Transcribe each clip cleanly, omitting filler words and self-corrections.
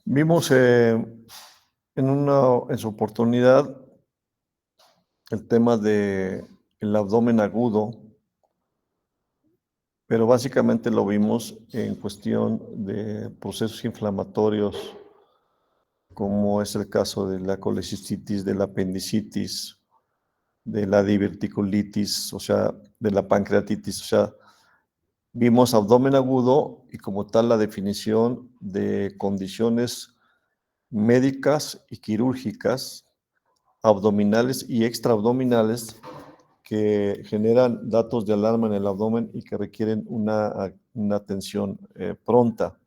Vimos en su oportunidad el tema de el abdomen agudo, pero básicamente lo vimos en cuestión de procesos inflamatorios, como es el caso de la colecistitis, de la apendicitis, de la diverticulitis, o sea, de la pancreatitis, o sea, vimos abdomen agudo y como tal la definición de condiciones médicas y quirúrgicas abdominales y extraabdominales que generan datos de alarma en el abdomen y que requieren una atención pronta.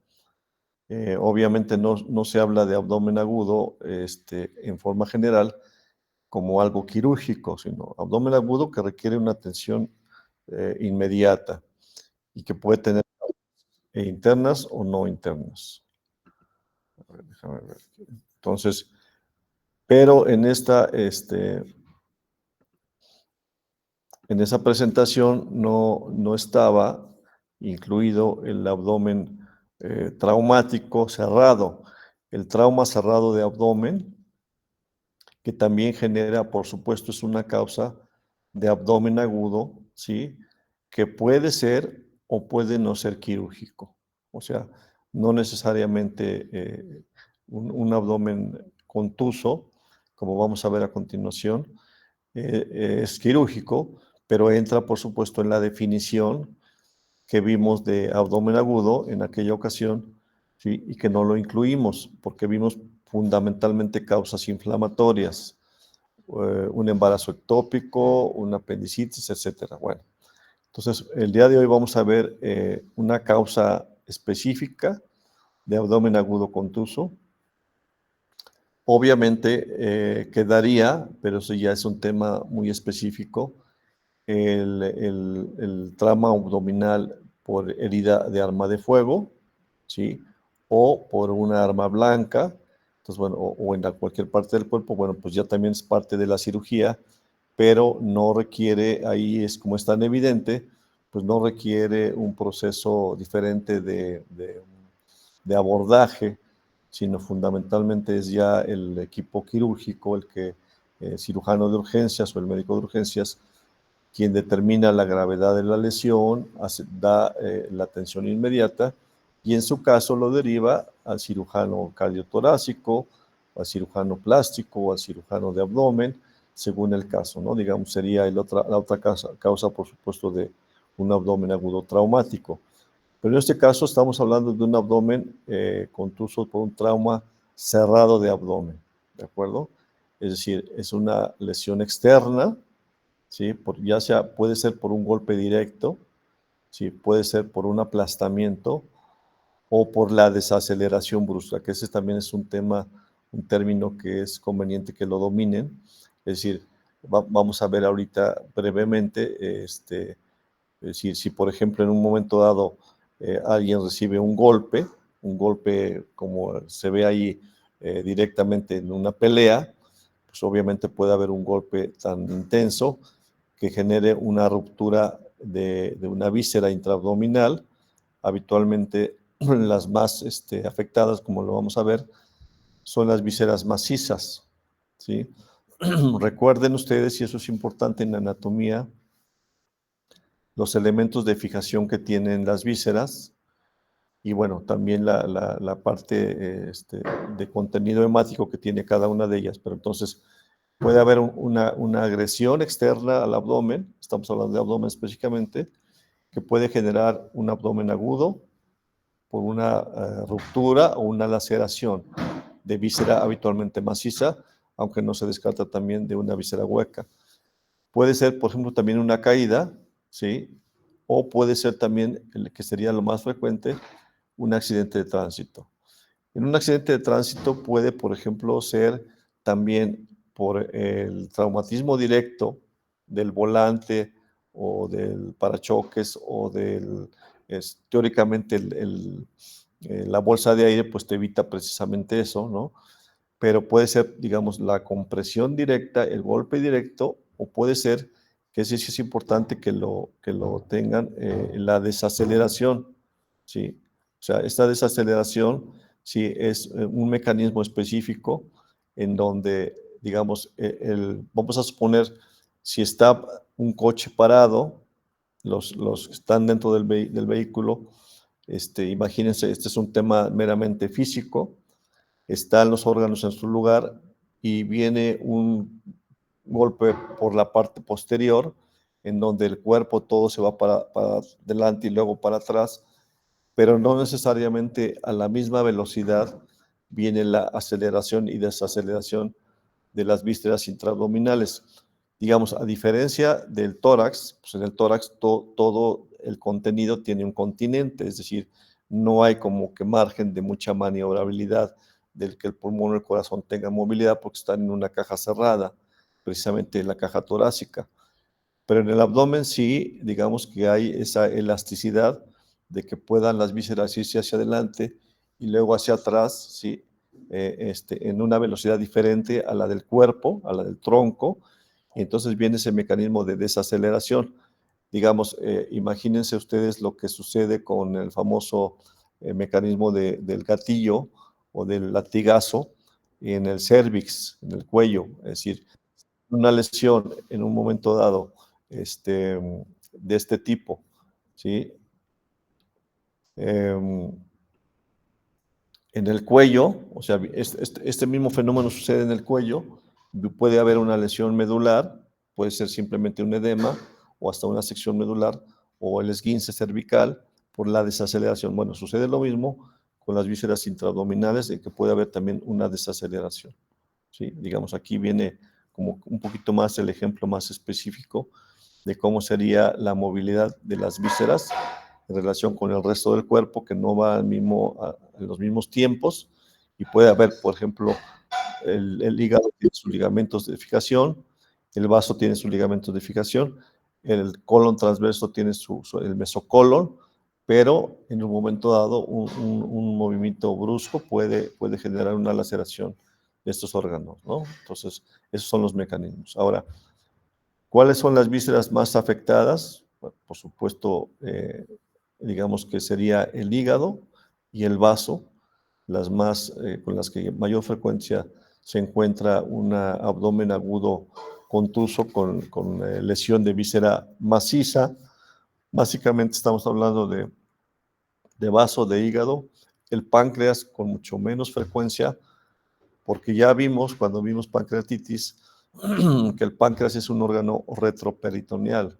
Obviamente no se habla de abdomen agudo en forma general como algo quirúrgico, sino abdomen agudo que requiere una atención inmediata y que puede tener internas o no internas. A ver, déjame ver. Entonces, pero en esa presentación no estaba incluido el abdomen traumático cerrado. El trauma cerrado de abdomen, que también genera, por supuesto, es una causa de abdomen agudo, ¿sí? Que puede ser o puede no ser quirúrgico. O sea, no necesariamente un abdomen contuso, como vamos a ver a continuación, es quirúrgico, pero entra, por supuesto, en la definición que vimos de abdomen agudo en aquella ocasión, ¿sí? Y que no lo incluimos, porque vimos fundamentalmente causas inflamatorias, un embarazo ectópico, una apendicitis, etcétera. Bueno, entonces el día de hoy vamos a ver una causa específica de abdomen agudo contuso. Obviamente quedaría, pero eso ya es un tema muy específico, el trauma abdominal por herida de arma de fuego, ¿sí? O por una arma blanca, entonces, bueno, o en cualquier parte del cuerpo, bueno, pues ya también es parte de la cirugía, pero no requiere, ahí es como es tan evidente, pues no requiere un proceso diferente de abordaje, sino fundamentalmente es ya el equipo quirúrgico, cirujano de urgencias o el médico de urgencias, quien determina la gravedad de la lesión, da la atención inmediata y en su caso lo deriva al cirujano cardiotorácico, al cirujano plástico o al cirujano de abdomen, según el caso, ¿no? Digamos, sería la otra causa, por supuesto, de un abdomen agudo traumático. Pero en este caso estamos hablando de un abdomen contuso por un trauma cerrado de abdomen, ¿de acuerdo? Es decir, es una lesión externa, ¿sí? Ya sea, puede ser por un golpe directo, ¿sí? Puede ser por un aplastamiento o por la desaceleración brusca, que ese también es un término que es conveniente que lo dominen. Es decir, vamos a ver ahorita brevemente, es decir, si por ejemplo en un momento dado alguien recibe un golpe como se ve ahí directamente en una pelea, pues obviamente puede haber un golpe tan intenso que genere una ruptura de una víscera intraabdominal. Habitualmente las más afectadas, como lo vamos a ver, son las vísceras macizas, ¿sí? Recuerden ustedes, y eso es importante en la anatomía, los elementos de fijación que tienen las vísceras y bueno, también la parte de contenido hemático que tiene cada una de ellas. Pero entonces puede haber una agresión externa al abdomen, estamos hablando de abdomen específicamente, que puede generar un abdomen agudo por una ruptura o una laceración de víscera habitualmente maciza, aunque no se descarta también de una víscera hueca. Puede ser, por ejemplo, también una caída, ¿sí? O puede ser también, el que sería lo más frecuente, un accidente de tránsito. En un accidente de tránsito puede, por ejemplo, ser también por el traumatismo directo del volante o del parachoques o teóricamente la bolsa de aire, pues te evita precisamente eso, ¿no? Pero puede ser, digamos, la compresión directa, el golpe directo, o puede ser, que sí es importante que lo tengan, la desaceleración, ¿sí? O sea, esta desaceleración sí, es un mecanismo específico en donde, digamos, vamos a suponer, si está un coche parado, los que están dentro del vehículo, imagínense, este es un tema meramente físico, están los órganos en su lugar y viene un golpe por la parte posterior, en donde el cuerpo todo se va para adelante y luego para atrás, pero no necesariamente a la misma velocidad viene la aceleración y desaceleración de las vísceras intraabdominales. Digamos, a diferencia del tórax, pues en el tórax todo el contenido tiene un continente, es decir, no hay como que margen de mucha maniobrabilidad del que el pulmón o el corazón tengan movilidad porque están en una caja cerrada, precisamente la caja torácica. Pero en el abdomen sí, digamos que hay esa elasticidad de que puedan las vísceras irse hacia adelante y luego hacia atrás, ¿sí? En una velocidad diferente a la del cuerpo, a la del tronco, y entonces viene ese mecanismo de desaceleración. Digamos, imagínense ustedes lo que sucede con el famoso mecanismo del gatillo o del latigazo en el cervix, en el cuello, es decir, una lesión en un momento dado de este tipo, ¿sí? Eh, en el cuello, o sea, este mismo fenómeno sucede en el cuello, puede haber una lesión medular, puede ser simplemente un edema o hasta una sección medular o el esguince cervical por la desaceleración. Bueno, sucede lo mismo con las vísceras intraabdominales, de que puede haber también una desaceleración, ¿sí? Digamos, aquí viene como un poquito más el ejemplo más específico de cómo sería la movilidad de las vísceras en relación con el resto del cuerpo, que no va en los mismos tiempos, y puede haber, por ejemplo, el hígado tiene sus ligamentos de fijación, el vaso tiene sus ligamentos de fijación, el colon transverso tiene el mesocolon, pero en un momento dado un movimiento brusco puede generar una laceración de estos órganos, ¿no? Entonces, esos son los mecanismos. Ahora, ¿cuáles son las vísceras más afectadas? Bueno, por supuesto, digamos que sería el hígado y el vaso, con las que mayor frecuencia se encuentra un abdomen agudo contuso con lesión de víscera maciza. Básicamente estamos hablando de vaso, de hígado, el páncreas con mucho menos frecuencia, porque ya vimos, cuando vimos pancreatitis, que el páncreas es un órgano retroperitoneal.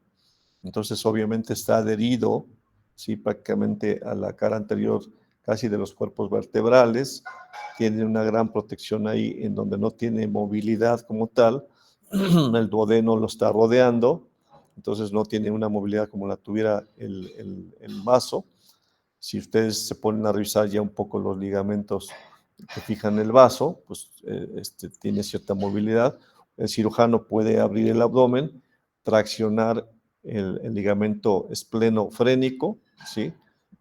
Entonces, obviamente está adherido, sí, prácticamente a la cara anterior casi de los cuerpos vertebrales, tiene una gran protección ahí en donde no tiene movilidad como tal, el duodeno lo está rodeando, entonces no tiene una movilidad como la tuviera el vaso. Si ustedes se ponen a revisar ya un poco los ligamentos que fijan el vaso, pues tiene cierta movilidad. El cirujano puede abrir el abdomen, traccionar el ligamento esplenofrénico, ¿sí?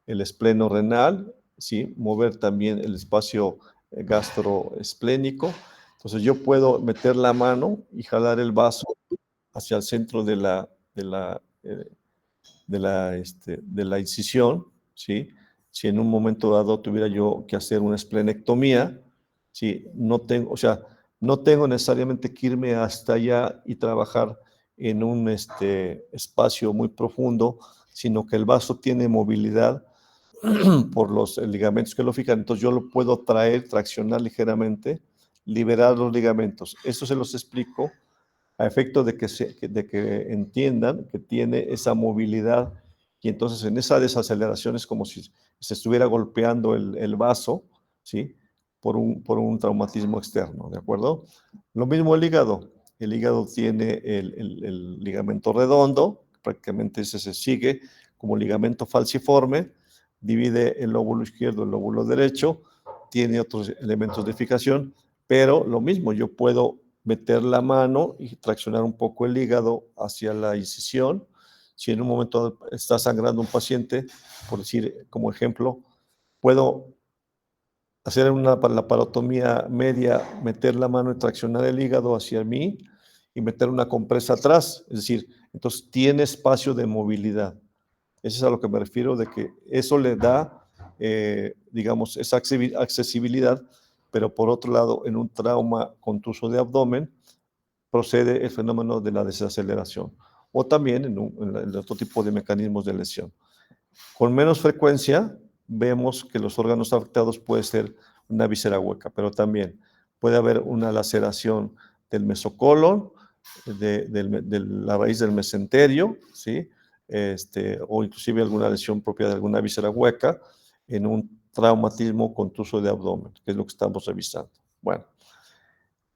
El espleno renal, ¿sí? Mover también el espacio gastroesplénico. Entonces yo puedo meter la mano y jalar el vaso hacia el centro de la incisión, ¿sí? Si en un momento dado tuviera yo que hacer una esplenectomía, ¿sí? O sea, no tengo necesariamente que irme hasta allá y trabajar en un espacio muy profundo, sino que el vaso tiene movilidad por los ligamentos que lo fijan, entonces yo lo puedo traccionar ligeramente, liberar los ligamentos. Eso se los explico a efecto de que entiendan que tiene esa movilidad y entonces en esa desaceleración es como si se estuviera golpeando el vaso, ¿sí? Por un traumatismo externo, ¿de acuerdo? Lo mismo el hígado tiene el ligamento redondo, prácticamente ese se sigue como ligamento falciforme, divide el lóbulo izquierdo, el lóbulo derecho, tiene otros elementos de fijación, pero lo mismo, yo puedo meter la mano y traccionar un poco el hígado hacia la incisión. Si en un momento está sangrando un paciente, por decir como ejemplo, puedo hacer una laparotomía media, meter la mano y traccionar el hígado hacia mí y meter una compresa atrás. Es decir, entonces tiene espacio de movilidad. Eso es a lo que me refiero, de que eso le da digamos, esa accesibilidad, pero por otro lado, en un trauma contuso de abdomen, procede el fenómeno de la desaceleración, o también en otro tipo de mecanismos de lesión. Con menos frecuencia, vemos que los órganos afectados puede ser una víscera hueca, pero también puede haber una laceración del mesocolon, de la raíz del mesenterio, ¿sí? O inclusive alguna lesión propia de alguna víscera hueca en un traumatismo contuso de abdomen, que es lo que estamos revisando. Bueno,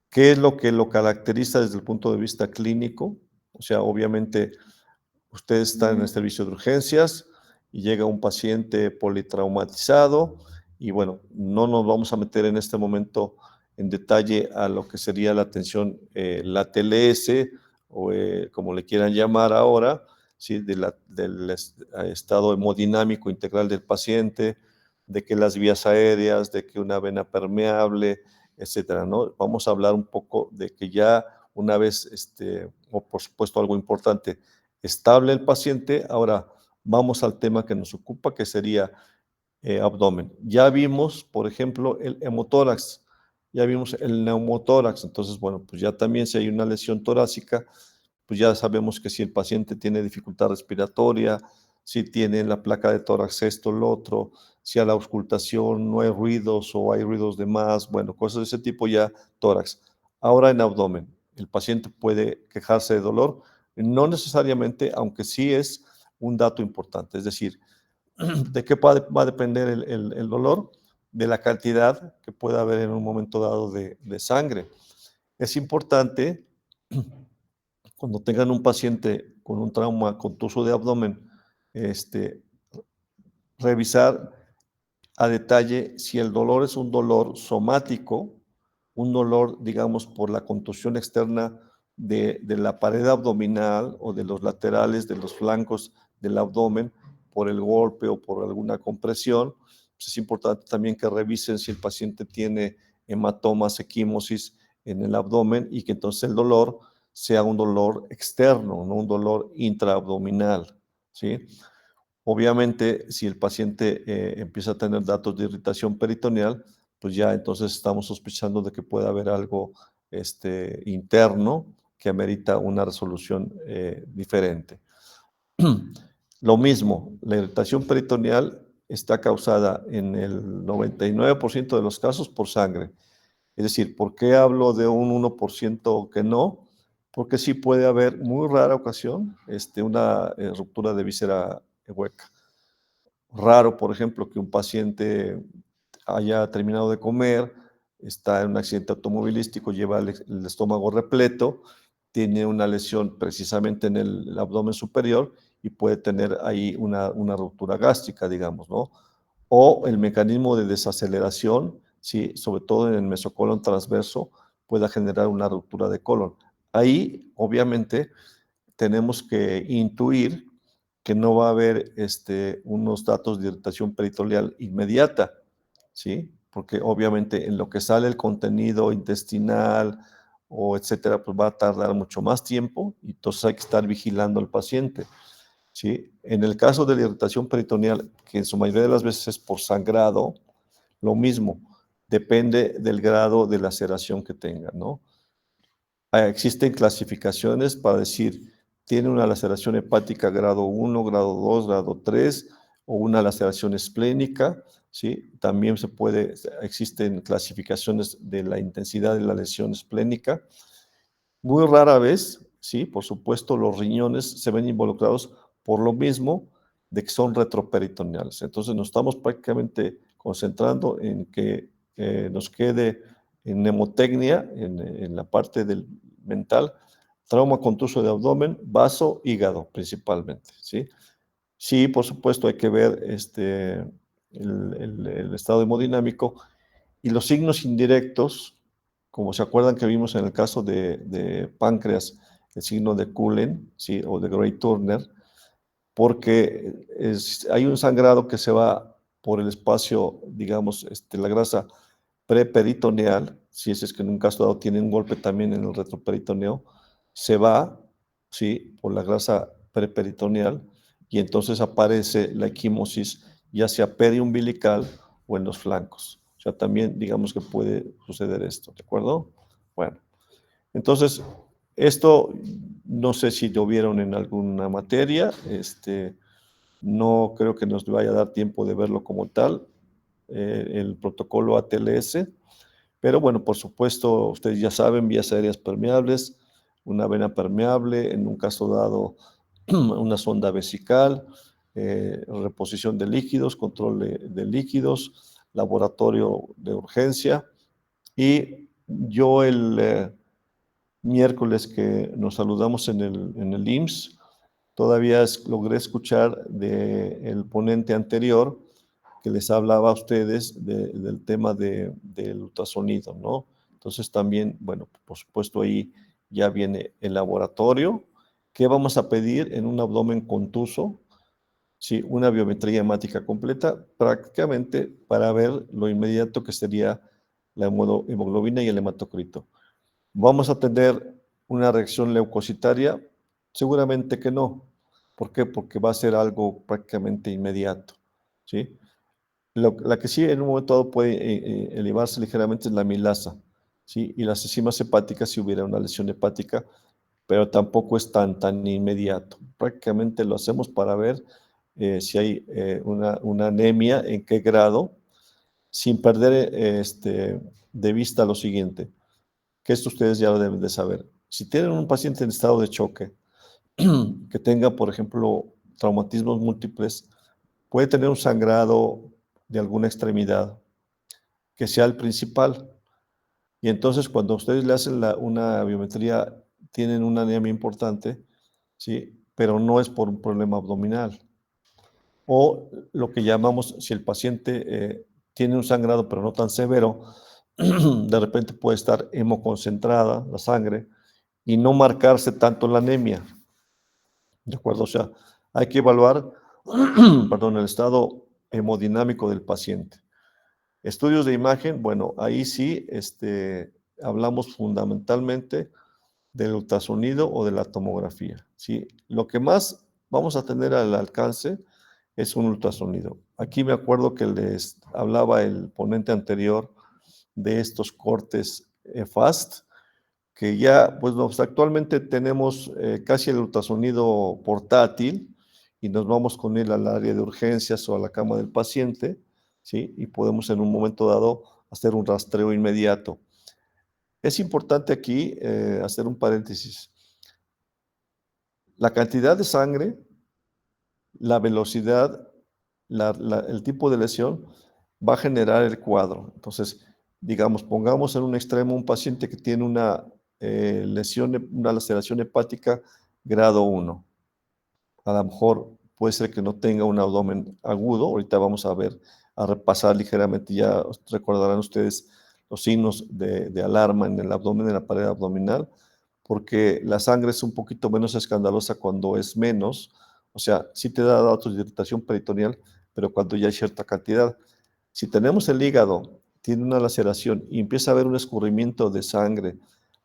¿qué es lo que lo caracteriza desde el punto de vista clínico? O sea, obviamente, ustedes están en el servicio de urgencias y llega un paciente politraumatizado y bueno, no nos vamos a meter en este momento en detalle a lo que sería la atención, la TLS o como le quieran llamar ahora, ¿sí? Del estado hemodinámico integral del paciente, de que las vías aéreas, de que una vena permeable, etcétera, ¿no? Vamos a hablar un poco de que ya una vez, o por supuesto algo importante, estable el paciente, ahora vamos al tema que nos ocupa, que sería abdomen. Ya vimos, por ejemplo, el hemotórax, ya vimos el neumotórax, entonces, bueno, pues ya también si hay una lesión torácica, pues ya sabemos que si el paciente tiene dificultad respiratoria, si tiene la placa de tórax esto, lo otro, si a la auscultación no hay ruidos o hay ruidos de más, bueno, cosas de ese tipo ya tórax. Ahora en abdomen, el paciente puede quejarse de dolor, no necesariamente, aunque sí es un dato importante, es decir, ¿de qué va a depender el dolor? De la cantidad que pueda haber en un momento dado de sangre. Es importante cuando tengan un paciente con un trauma contuso de abdomen, este, revisar a detalle si el dolor es un dolor somático, un dolor, digamos, por la contusión externa de la pared abdominal o de los laterales de los flancos del abdomen por el golpe o por alguna compresión. Pues es importante también que revisen si el paciente tiene hematomas, equimosis en el abdomen y que entonces el dolor sea un dolor externo, no un dolor intraabdominal, ¿sí? Obviamente, si el paciente empieza a tener datos de irritación peritoneal, pues ya entonces estamos sospechando de que puede haber algo interno que amerita una resolución diferente. Lo mismo, la irritación peritoneal está causada en el 99% de los casos por sangre. Es decir, ¿por qué hablo de un 1% que no? Porque sí puede haber, muy rara ocasión, una ruptura de víscera hueca. Raro, por ejemplo, que un paciente haya terminado de comer, está en un accidente automovilístico, lleva el estómago repleto, tiene una lesión precisamente en el abdomen superior y puede tener ahí una ruptura gástrica, digamos, ¿no? O el mecanismo de desaceleración, ¿sí? Sobre todo en el mesocolon transverso, pueda generar una ruptura de colon. Ahí, obviamente, tenemos que intuir que no va a haber unos datos de irritación peritoneal inmediata, ¿sí? Porque obviamente en lo que sale el contenido intestinal o etcétera, pues va a tardar mucho más tiempo y entonces hay que estar vigilando al paciente, ¿sí? En el caso de la irritación peritoneal, que en su mayoría de las veces es por sangrado, lo mismo, depende del grado de laceración que tenga, ¿no? Existen clasificaciones para decir, tiene una laceración hepática grado 1, grado 2, grado 3 o una laceración esplénica, ¿sí? También existen clasificaciones de la intensidad de la lesión esplénica. Muy rara vez, sí, por supuesto, los riñones se ven involucrados por lo mismo de que son retroperitoneales. Entonces nos estamos prácticamente concentrando en que nos quede en mnemotecnia, en la parte del mental, trauma contuso de abdomen, vaso, hígado principalmente, ¿sí? Sí, por supuesto, hay que ver el estado hemodinámico y los signos indirectos, como se acuerdan que vimos en el caso de páncreas, el signo de Cullen, ¿sí? O de Gray-Turner, porque hay un sangrado que se va por el espacio, digamos, la grasa preperitoneal, si es que en un caso dado tiene un golpe también en el retroperitoneo, se va, ¿sí? Por la grasa preperitoneal y entonces aparece la equimosis ya sea periumbilical o en los flancos. O sea, también digamos que puede suceder esto, ¿de acuerdo? Bueno, entonces, esto no sé si lo vieron en alguna materia, no creo que nos vaya a dar tiempo de verlo como tal, el protocolo ATLS, pero bueno, por supuesto, ustedes ya saben, vías aéreas permeables, una vena permeable, en un caso dado, una sonda vesical, reposición de líquidos, control de líquidos, laboratorio de urgencia. Y yo el miércoles que nos saludamos en el IMSS, todavía logré escuchar del ponente anterior que les hablaba a ustedes del tema del ultrasonido, ¿no? Entonces también, bueno, por supuesto ahí ya viene el laboratorio. ¿Qué vamos a pedir en un abdomen contuso? Sí, una biometría hemática completa, prácticamente para ver lo inmediato que sería la hemoglobina y el hematocrito. ¿Vamos a tener una reacción leucocitaria? Seguramente que no. ¿Por qué? Porque va a ser algo prácticamente inmediato, ¿sí? La que sí en un momento dado puede elevarse ligeramente es la milasa, ¿sí? Y las enzimas hepáticas si hubiera una lesión hepática, pero tampoco es tan inmediato. Prácticamente lo hacemos para ver si hay una anemia, en qué grado, sin perder de vista lo siguiente, que esto ustedes ya lo deben de saber. Si tienen un paciente en estado de choque, que tenga, por ejemplo, traumatismos múltiples, puede tener un sangrado de alguna extremidad que sea el principal. Y entonces cuando ustedes le hacen una biometría, tienen una anemia importante, ¿sí? Pero no es por un problema abdominal. O lo que llamamos, si el paciente tiene un sangrado pero no tan severo, de repente puede estar hemoconcentrada la sangre y no marcarse tanto la anemia, ¿de acuerdo? O sea, hay que evaluar, perdón, el estado hemodinámico del paciente. Estudios de imagen, bueno, ahí sí hablamos fundamentalmente del ultrasonido o de la tomografía, ¿sí? Lo que más vamos a tener al alcance es un ultrasonido. Aquí me acuerdo que les hablaba el ponente anterior de estos cortes FAST, que ya, pues actualmente tenemos casi el ultrasonido portátil y nos vamos con él al área de urgencias o a la cama del paciente, ¿sí? Y podemos en un momento dado hacer un rastreo inmediato. Es importante aquí hacer un paréntesis. La cantidad de sangre, la velocidad, el tipo de lesión va a generar el cuadro. Entonces, digamos, pongamos en un extremo un paciente que tiene una lesión, una laceración hepática grado 1. A lo mejor puede ser que no tenga un abdomen agudo. Ahorita vamos a ver, a repasar ligeramente, ya recordarán ustedes los signos de alarma en el abdomen, en la pared abdominal, porque la sangre es un poquito menos escandalosa cuando es menos, o sea, sí te da datos de irritación peritoneal, pero cuando ya hay cierta cantidad. Si tenemos el hígado, tiene una laceración y empieza a haber un escurrimiento de sangre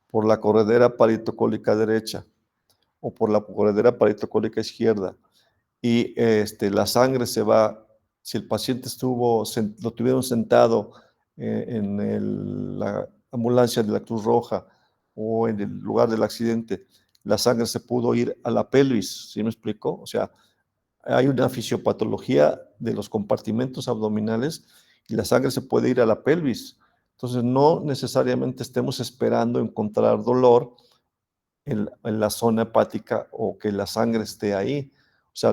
por la corredera paritocólica derecha o por la corredera paritocólica izquierda, y la sangre se va, si el paciente lo tuvieron sentado en la ambulancia de la Cruz Roja o en el lugar del accidente, la sangre se pudo ir a la pelvis, ¿sí me explico? O sea, hay una fisiopatología de los compartimentos abdominales y la sangre se puede ir a la pelvis. Entonces, no necesariamente estemos esperando encontrar dolor en la zona hepática o que la sangre esté ahí. O sea,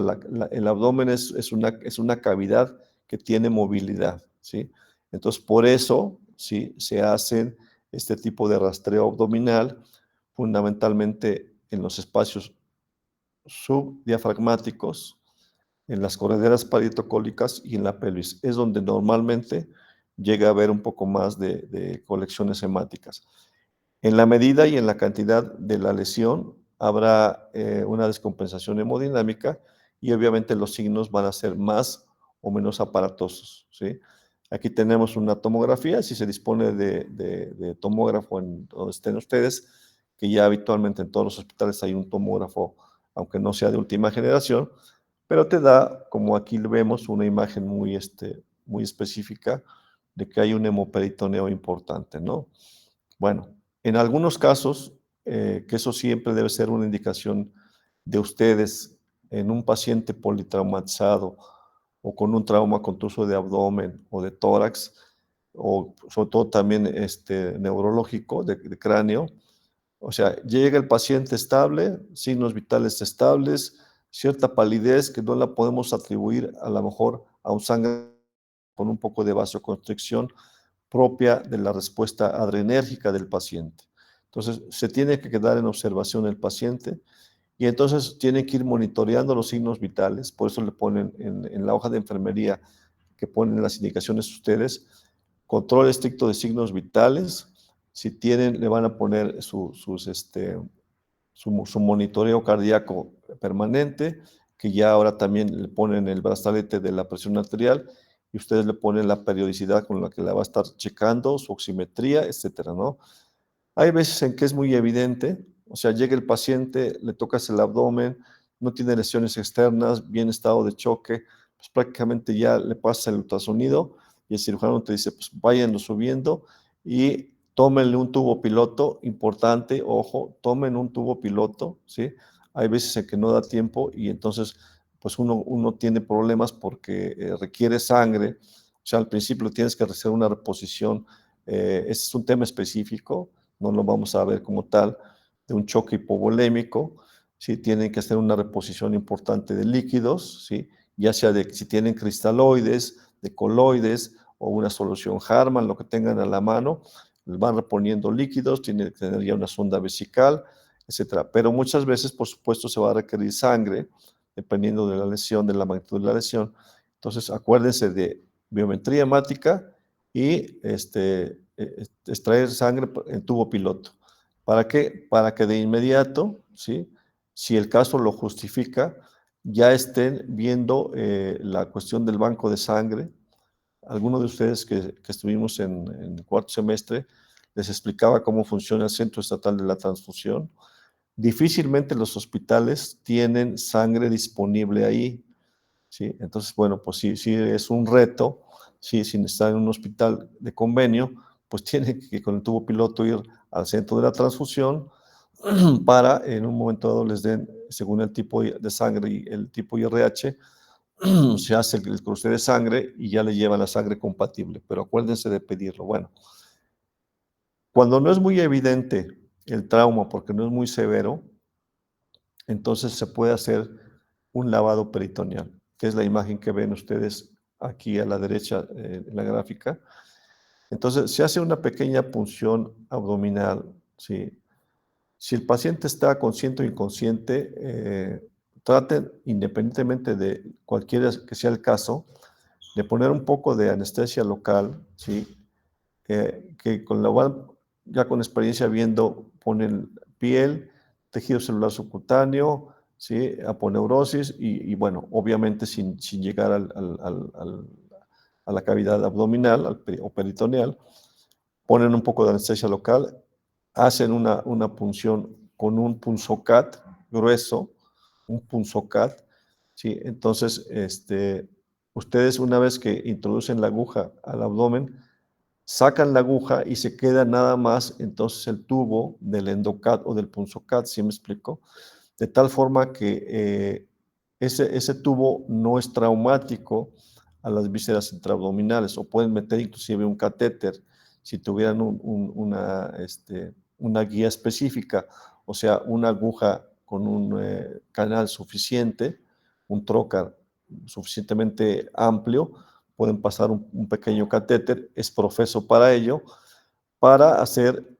el abdomen es una cavidad que tiene movilidad, ¿sí? Entonces, por eso, ¿sí? Se hacen este tipo de rastreo abdominal, fundamentalmente en los espacios subdiafragmáticos, en las correderas paritocólicas y en la pelvis. Es donde normalmente llega a haber un poco más de colecciones hemáticas. En la medida y en la cantidad de la lesión habrá una descompensación hemodinámica y obviamente los signos van a ser más o menos aparatosos, ¿sí? Aquí tenemos una tomografía, si se dispone de tomógrafo en donde estén ustedes, que ya habitualmente en todos los hospitales hay un tomógrafo, aunque no sea de última generación, pero te da, como aquí lo vemos, una imagen muy específica de que hay un hemoperitoneo importante, ¿no? Bueno, en algunos casos, que eso siempre debe ser una indicación de ustedes en un paciente politraumatizado o con un trauma contuso de abdomen o de tórax, o sobre todo también neurológico, de cráneo. O sea, llega el paciente estable, signos vitales estables, cierta palidez que no la podemos atribuir a lo mejor a un sangre con un poco de vasoconstricción propia de la respuesta adrenérgica del paciente. Entonces, se tiene que quedar en observación el paciente y entonces tiene que ir monitoreando los signos vitales. Por eso le ponen en la hoja de enfermería que ponen las indicaciones ustedes, control estricto de signos vitales. Si tienen, le van a poner su monitoreo cardíaco permanente, que ya ahora también le ponen el brazalete de la presión arterial y ustedes le ponen la periodicidad con la que la va a estar checando, su oximetría, etcétera, ¿no? Hay veces en que es muy evidente, o sea, llega el paciente, le tocas el abdomen, no tiene lesiones externas, bien estado de choque, pues prácticamente ya le pasa el ultrasonido y el cirujano te dice, pues váyanlo subiendo y tómenle un tubo piloto, importante, ojo, tomen un tubo piloto, ¿sí? Hay veces en que no da tiempo y entonces pues uno tiene problemas porque requiere sangre, o sea, al principio tienes que hacer una reposición, ese es un tema específico, no lo vamos a ver como tal, de un choque hipovolémico, ¿sí? Tienen que hacer una reposición importante de líquidos, ¿sí? Ya sea de si tienen cristaloides, de coloides o una solución Harman, lo que tengan a la mano, les van reponiendo líquidos, tienen que tener ya una sonda vesical, etcétera. Pero muchas veces, por supuesto, se va a requerir sangre, dependiendo de la lesión, de la magnitud de la lesión. Entonces, acuérdense de biometría hemática y extraer sangre en tubo piloto. ¿Para qué? Para que de inmediato, ¿sí? Si el caso lo justifica, ya estén viendo la cuestión del banco de sangre. Algunos de ustedes que estuvimos en el cuarto semestre, les explicaba cómo funciona el Centro Estatal de la Transfusión. Difícilmente los hospitales tienen sangre disponible ahí, ¿sí? Entonces, bueno, pues sí es un reto, sí, sin estar en un hospital de convenio, pues tiene que con el tubo piloto ir al centro de la transfusión para en un momento dado les den, según el tipo de sangre y el tipo IRH, se hace el cruce de sangre y ya le llevan la sangre compatible, pero acuérdense de pedirlo. Bueno, cuando no es muy evidente el trauma porque no es muy severo, entonces se puede hacer un lavado peritoneal, que es la imagen que ven ustedes aquí a la derecha en la gráfica. Entonces se hace una pequeña punción abdominal, ¿sí? Si el paciente está consciente o inconsciente, traten, independientemente de cualquiera que sea el caso, de poner un poco de anestesia local, ¿sí? Que con lo cual, ya con experiencia viendo, ponen piel, tejido celular subcutáneo, ¿sí? Aponeurosis y bueno, obviamente sin llegar a la cavidad abdominal o peritoneal, ponen un poco de anestesia local, hacen una punción con un punzocat grueso, un punzocat, ¿sí? Entonces, ustedes una vez que introducen la aguja al abdomen, sacan la aguja y se queda nada más entonces el tubo del endocat o del punzocat, ¿sí me explico? De tal forma que ese tubo no es traumático a las vísceras intraabdominales o pueden meter inclusive un catéter si tuvieran una guía específica, o sea, una aguja con un canal suficiente, un trocar suficientemente amplio, pueden pasar un pequeño catéter, es profeso para ello, para hacer,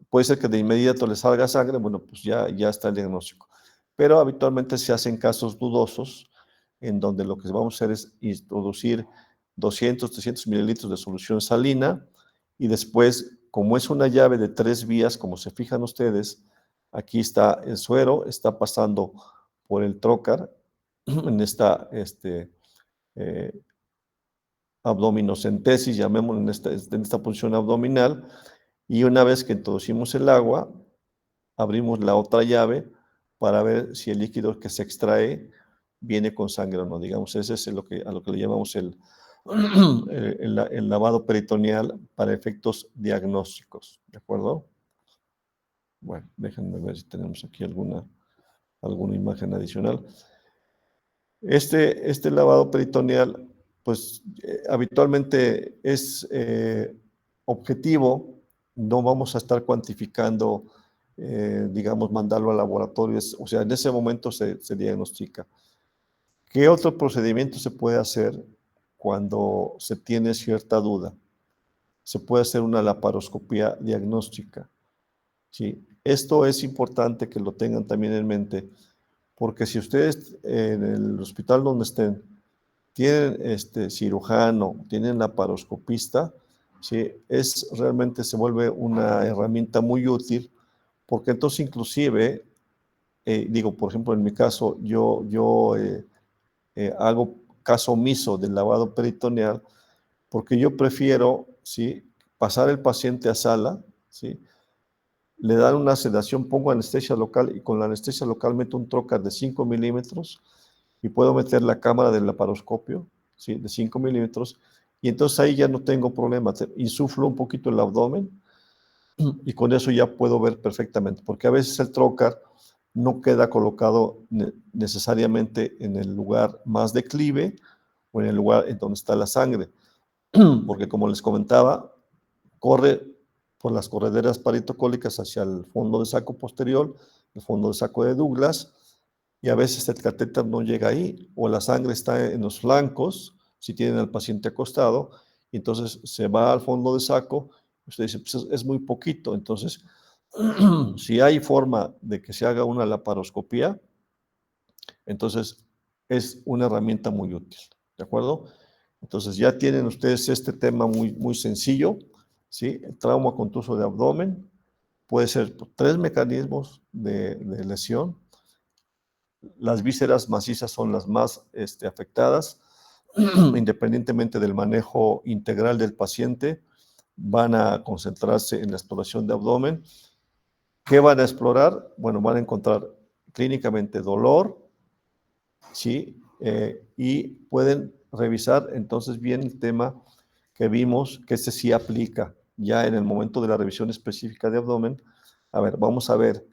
puede ser que de inmediato le salga sangre, bueno, pues ya está el diagnóstico. Pero habitualmente se hacen casos dudosos, en donde lo que vamos a hacer es introducir 200, 300 mililitros de solución salina, y después, como es una llave de 3 vías, como se fijan ustedes, aquí está el suero, está pasando por el trócar, en esta eh, abdominocentesis, llamémoslo en esta posición abdominal, y una vez que introducimos el agua, abrimos la otra llave para ver si el líquido que se extrae viene con sangre o no. Digamos, ese es a lo que le llamamos el lavado peritoneal para efectos diagnósticos, ¿de acuerdo? Bueno, déjenme ver si tenemos aquí alguna imagen adicional. Este lavado peritoneal, pues habitualmente es objetivo, no vamos a estar cuantificando, digamos, mandarlo a laboratorios, o sea, en ese momento se diagnostica. ¿Qué otro procedimiento se puede hacer cuando se tiene cierta duda? Se puede hacer una laparoscopía diagnóstica, ¿sí? Esto es importante que lo tengan también en mente, porque si ustedes en el hospital donde estén tienen cirujano, tienen laparoscopista, ¿sí? Realmente se vuelve una herramienta muy útil, porque entonces inclusive, digo, por ejemplo, en mi caso, yo hago caso omiso del lavado peritoneal, porque yo prefiero, ¿sí?, pasar el paciente a sala, ¿sí?, le dan una sedación, pongo anestesia local y con la anestesia local meto un trocar de 5 milímetros y puedo meter la cámara del laparoscopio, ¿sí?, de 5 milímetros, y entonces ahí ya no tengo problema, insuflo un poquito el abdomen y con eso ya puedo ver perfectamente, porque a veces el trocar no queda colocado necesariamente en el lugar más declive o en el lugar en donde está la sangre, porque como les comentaba, corre por las correderas paritocólicas hacia el fondo de saco posterior, el fondo de saco de Douglas, y a veces el catéter no llega ahí, o la sangre está en los flancos, si tienen al paciente acostado, y entonces se va al fondo de saco, usted dice, pues es muy poquito, entonces, si hay forma de que se haga una laparoscopía, entonces es una herramienta muy útil, ¿de acuerdo? Entonces ya tienen ustedes este tema muy sencillo, ¿sí? El trauma contuso de abdomen puede ser por 3 mecanismos de lesión. Las vísceras macizas son las más afectadas, independientemente del manejo integral del paciente, van a concentrarse en la exploración de abdomen. ¿Qué van a explorar? Bueno, van a encontrar clínicamente dolor, ¿sí? Y pueden revisar entonces bien el tema que vimos, que este sí aplica ya en el momento de la revisión específica de abdomen. A ver, vamos a ver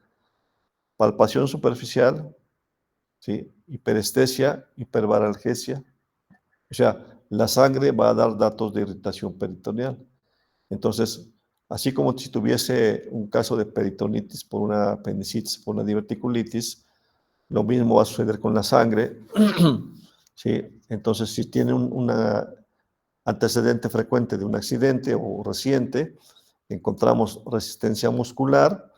palpación superficial, ¿sí?, hiperestesia, hiperbaralgesia. O sea, la sangre va a dar datos de irritación peritoneal. Entonces, así como si tuviese un caso de peritonitis por una apendicitis, por una diverticulitis, lo mismo va a suceder con la sangre, ¿sí? Entonces, si tiene un antecedente frecuente de un accidente o reciente, encontramos resistencia muscular,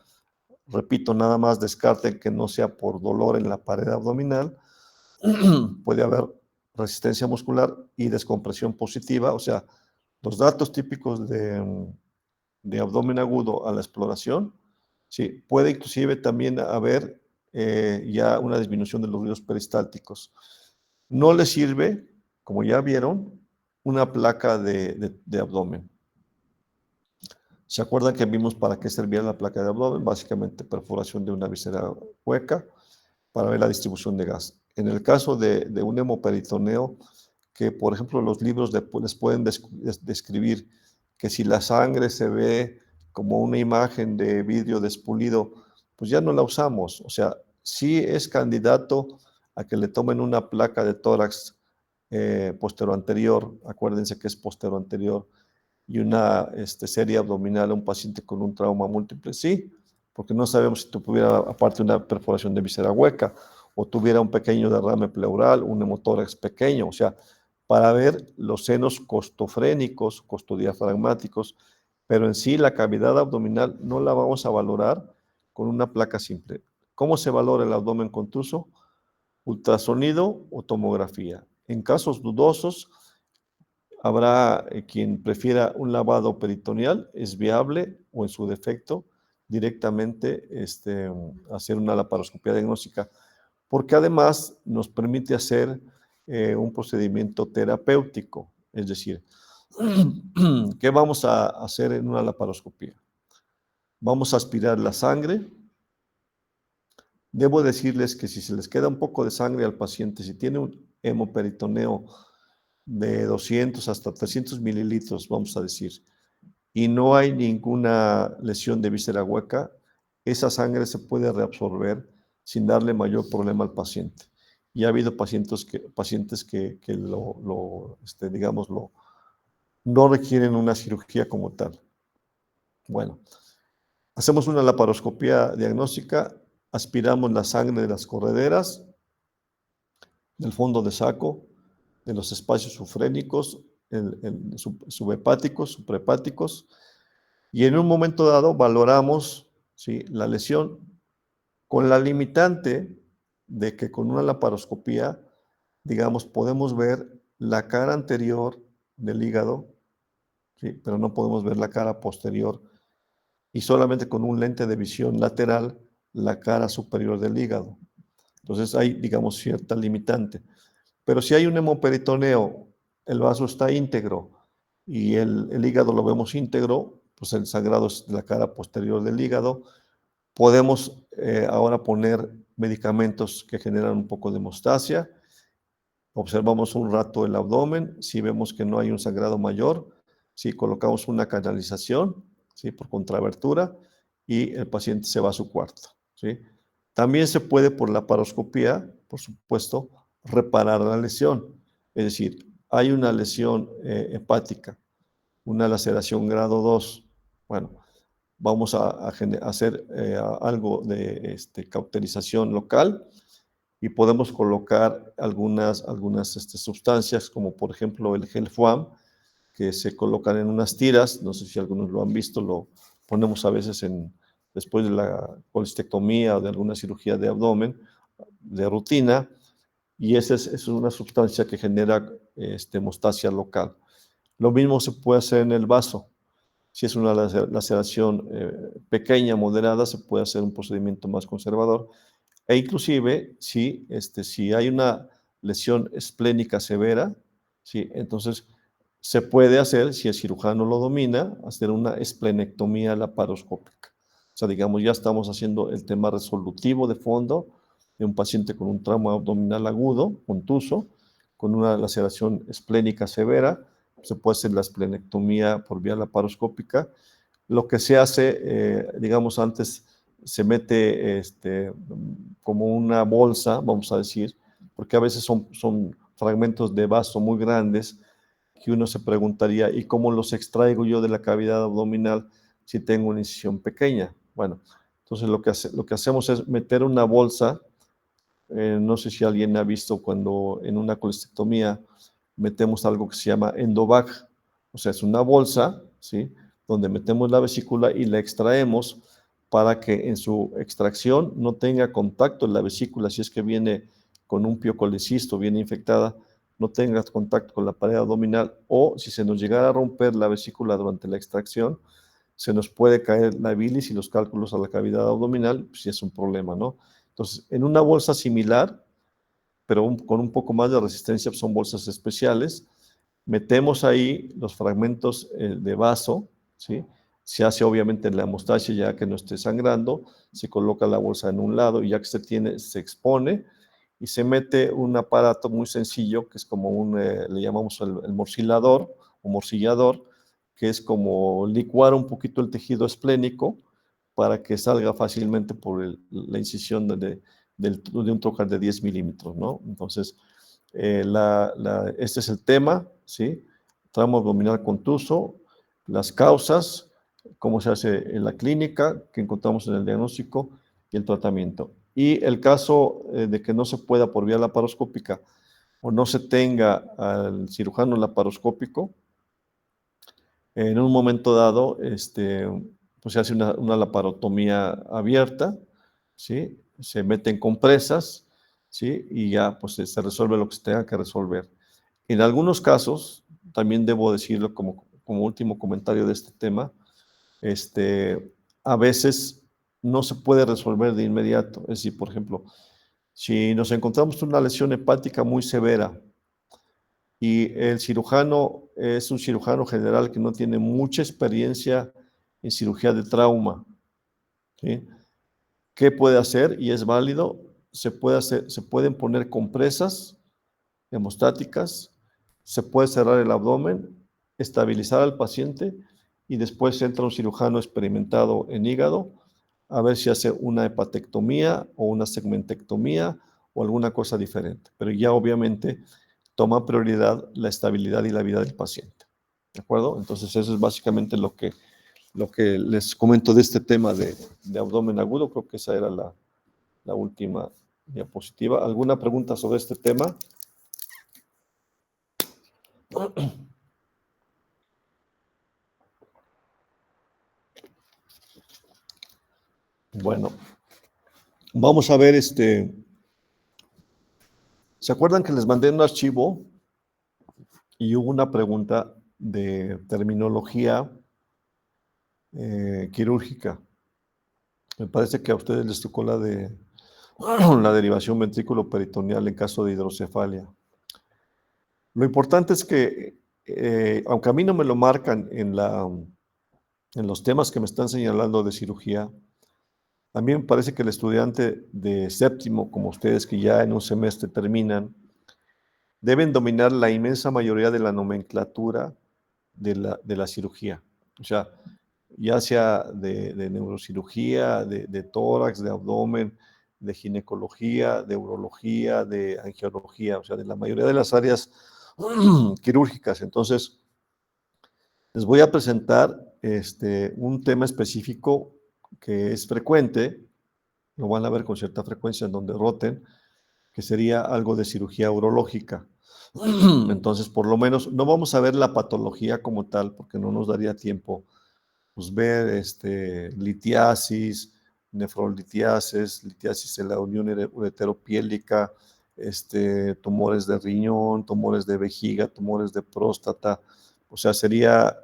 repito, nada más descarten que no sea por dolor en la pared abdominal, puede haber resistencia muscular y descompresión positiva, o sea, los datos típicos de abdomen agudo a la exploración, sí, puede inclusive también haber ya una disminución de los ruidos peristálticos. No le sirve, como ya vieron, una placa de abdomen. ¿Se acuerdan que vimos para qué servía la placa de abdomen? Básicamente perforación de una víscera hueca para ver la distribución de gas. En el caso de un hemoperitoneo, que por ejemplo los libros les pueden describir que si la sangre se ve como una imagen de vidrio despulido, pues ya no la usamos. O sea, sí es candidato a que le tomen una placa de tórax posteroanterior, acuérdense que es posteroanterior, y una serie abdominal a un paciente con un trauma múltiple, sí, porque no sabemos si tuviera aparte una perforación de víscera hueca o tuviera un pequeño derrame pleural, un hemotórax pequeño, o sea, para ver los senos costofrénicos, costodiafragmáticos, pero en sí la cavidad abdominal no la vamos a valorar con una placa simple. ¿Cómo se valora el abdomen contuso? Ultrasonido o tomografía. En casos dudosos, habrá quien prefiera un lavado peritoneal, es viable, o en su defecto, directamente hacer una laparoscopia diagnóstica, porque además nos permite hacer un procedimiento terapéutico, es decir, ¿qué vamos a hacer en una laparoscopia? Vamos a aspirar la sangre, Debo decirles que si se les queda un poco de sangre al paciente, si tiene un hemoperitoneo de 200 hasta 300 mililitros, vamos a decir, y no hay ninguna lesión de víscera hueca, esa sangre se puede reabsorber sin darle mayor problema al paciente. Y ha habido pacientes que digamos, no requieren una cirugía como tal. Bueno, hacemos una laparoscopía diagnóstica, aspiramos la sangre de las correderas, del fondo de saco, de los espacios sufrénicos, subhepáticos, suprahepáticos, y en un momento dado valoramos, ¿sí?, la lesión con la limitante de que con una laparoscopía, digamos, podemos ver la cara anterior del hígado, ¿sí?, pero no podemos ver la cara posterior, y solamente con un lente de visión lateral la cara superior del hígado. Entonces hay, digamos, cierta limitante. Pero si hay un hemoperitoneo, el vaso está íntegro y el hígado lo vemos íntegro, pues el sangrado es de la cara posterior del hígado. Podemos ahora poner medicamentos que generan un poco de hemostasia. Observamos un rato el abdomen. Si vemos que no hay un sangrado mayor, si colocamos una canalización, ¿sí?, por contrabertura, y el paciente se va a su cuarto, ¿sí? También se puede, por la laparoscopía, por supuesto, reparar la lesión. Es decir, hay una lesión hepática, una laceración grado 2. Bueno, vamos a hacer algo de cauterización local y podemos colocar algunas sustancias, como por ejemplo el gel FOAM, que se colocan en unas tiras. No sé si algunos lo han visto, lo ponemos a veces después de la colistectomía o de alguna cirugía de abdomen de rutina, y esa es una sustancia que genera hemostasia local. Lo mismo se puede hacer en el vaso. Si es una laceración pequeña, moderada, se puede hacer un procedimiento más conservador. E inclusive, si hay una lesión esplénica severa, ¿sí?, entonces se puede hacer, si el cirujano lo domina, hacer una esplenectomía laparoscópica. O sea, digamos, ya estamos haciendo el tema resolutivo de fondo de un paciente con un trauma abdominal agudo, contuso, con una laceración esplénica severa. Se puede hacer la esplenectomía por vía laparoscópica. Lo que se hace, digamos, antes se mete como una bolsa, vamos a decir, porque a veces son fragmentos de vaso muy grandes, que uno se preguntaría, ¿y cómo los extraigo yo de la cavidad abdominal si tengo una incisión pequeña? Bueno, entonces lo que hacemos es meter una bolsa. No sé si alguien ha visto cuando en una colestectomía metemos algo que se llama endovac. O sea, es una bolsa, ¿sí?, donde metemos la vesícula y la extraemos para que en su extracción no tenga contacto en la vesícula, si es que viene con un piocolecisto, viene infectada, no tenga contacto con la pared abdominal, o si se nos llegara a romper la vesícula durante la extracción, se nos puede caer la bilis y los cálculos a la cavidad abdominal, si es un problema, ¿no? Entonces, en una bolsa similar, pero con un poco más de resistencia, son bolsas especiales, metemos ahí los fragmentos de vaso, ¿sí? Se hace obviamente la hemostasia ya que no esté sangrando, se coloca la bolsa en un lado y ya que se expone y se mete un aparato muy sencillo que es como le llamamos el morcillador o morcillador, que es como licuar un poquito el tejido esplénico para que salga fácilmente por la incisión de un trocar de 10 milímetros, ¿no? Entonces, este es el tema, ¿sí? Trauma abdominal contuso, las causas, cómo se hace en la clínica, que encontramos en el diagnóstico y el tratamiento. Y el caso de que no se pueda por vía laparoscópica o no se tenga al cirujano laparoscópico, en un momento dado, pues se hace una laparotomía abierta, ¿sí? Se meten compresas, ¿sí? Y ya pues se resuelve lo que se tenga que resolver. En algunos casos, también debo decirlo como último comentario de este tema, a veces no se puede resolver de inmediato. Es decir, por ejemplo, si nos encontramos una lesión hepática muy severa y el cirujano es un cirujano general que no tiene mucha experiencia en cirugía de trauma, ¿sí? ¿Qué puede hacer? Y es válido, se pueden poner compresas hemostáticas, se puede cerrar el abdomen, estabilizar al paciente y después entra un cirujano experimentado en hígado a ver si hace una hepatectomía o una segmentectomía o alguna cosa diferente. Pero ya obviamente toma prioridad la estabilidad y la vida del paciente. ¿De acuerdo? Entonces eso es básicamente lo que les comento de este tema de abdomen agudo. Creo que esa era la última diapositiva. ¿Alguna pregunta sobre este tema? Bueno, vamos a ver ¿se acuerdan que les mandé un archivo y hubo una pregunta de terminología quirúrgica? Me parece que a ustedes les tocó la de la derivación ventrículo-peritoneal en caso de hidrocefalia. Lo importante es que, aunque a mí no me lo marcan en los temas que me están señalando de cirugía, a mí me parece que el estudiante de séptimo, como ustedes que ya en un semestre terminan, deben dominar la inmensa mayoría de la nomenclatura de la cirugía. O sea, ya sea de neurocirugía, de tórax, de abdomen, de ginecología, de urología, de angiología, o sea, de la mayoría de las áreas quirúrgicas. Entonces, les voy a presentar un tema específico que es frecuente, lo van a ver con cierta frecuencia en donde roten, que sería algo de cirugía urológica. Entonces, por lo menos, no vamos a ver la patología como tal, porque no nos daría tiempo pues, ver litiasis, nefrolitiasis, litiasis en la unión ureteropiélica, tumores de riñón, tumores de vejiga, tumores de próstata. O sea, sería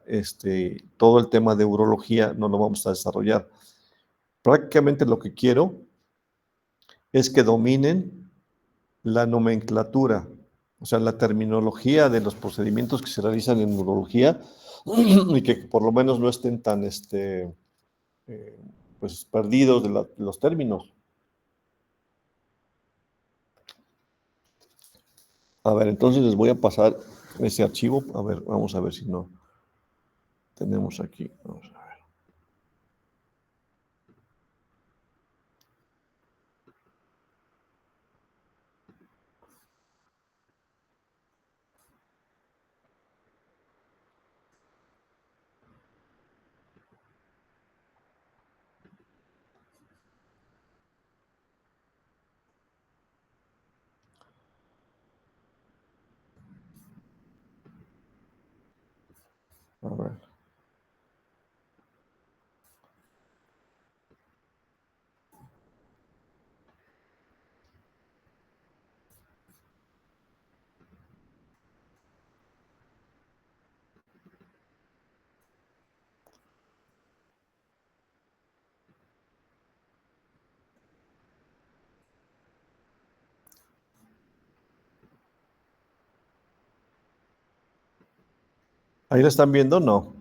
todo el tema de urología, no lo vamos a desarrollar. Prácticamente lo que quiero es que dominen la nomenclatura, o sea, la terminología de los procedimientos que se realizan en urología y que por lo menos no estén tan pues, perdidos de los términos. A ver, entonces les voy a pasar ese archivo. A ver, vamos a ver si no tenemos aquí. Vamos a ver. A ver. ¿Ahí la están viendo? No.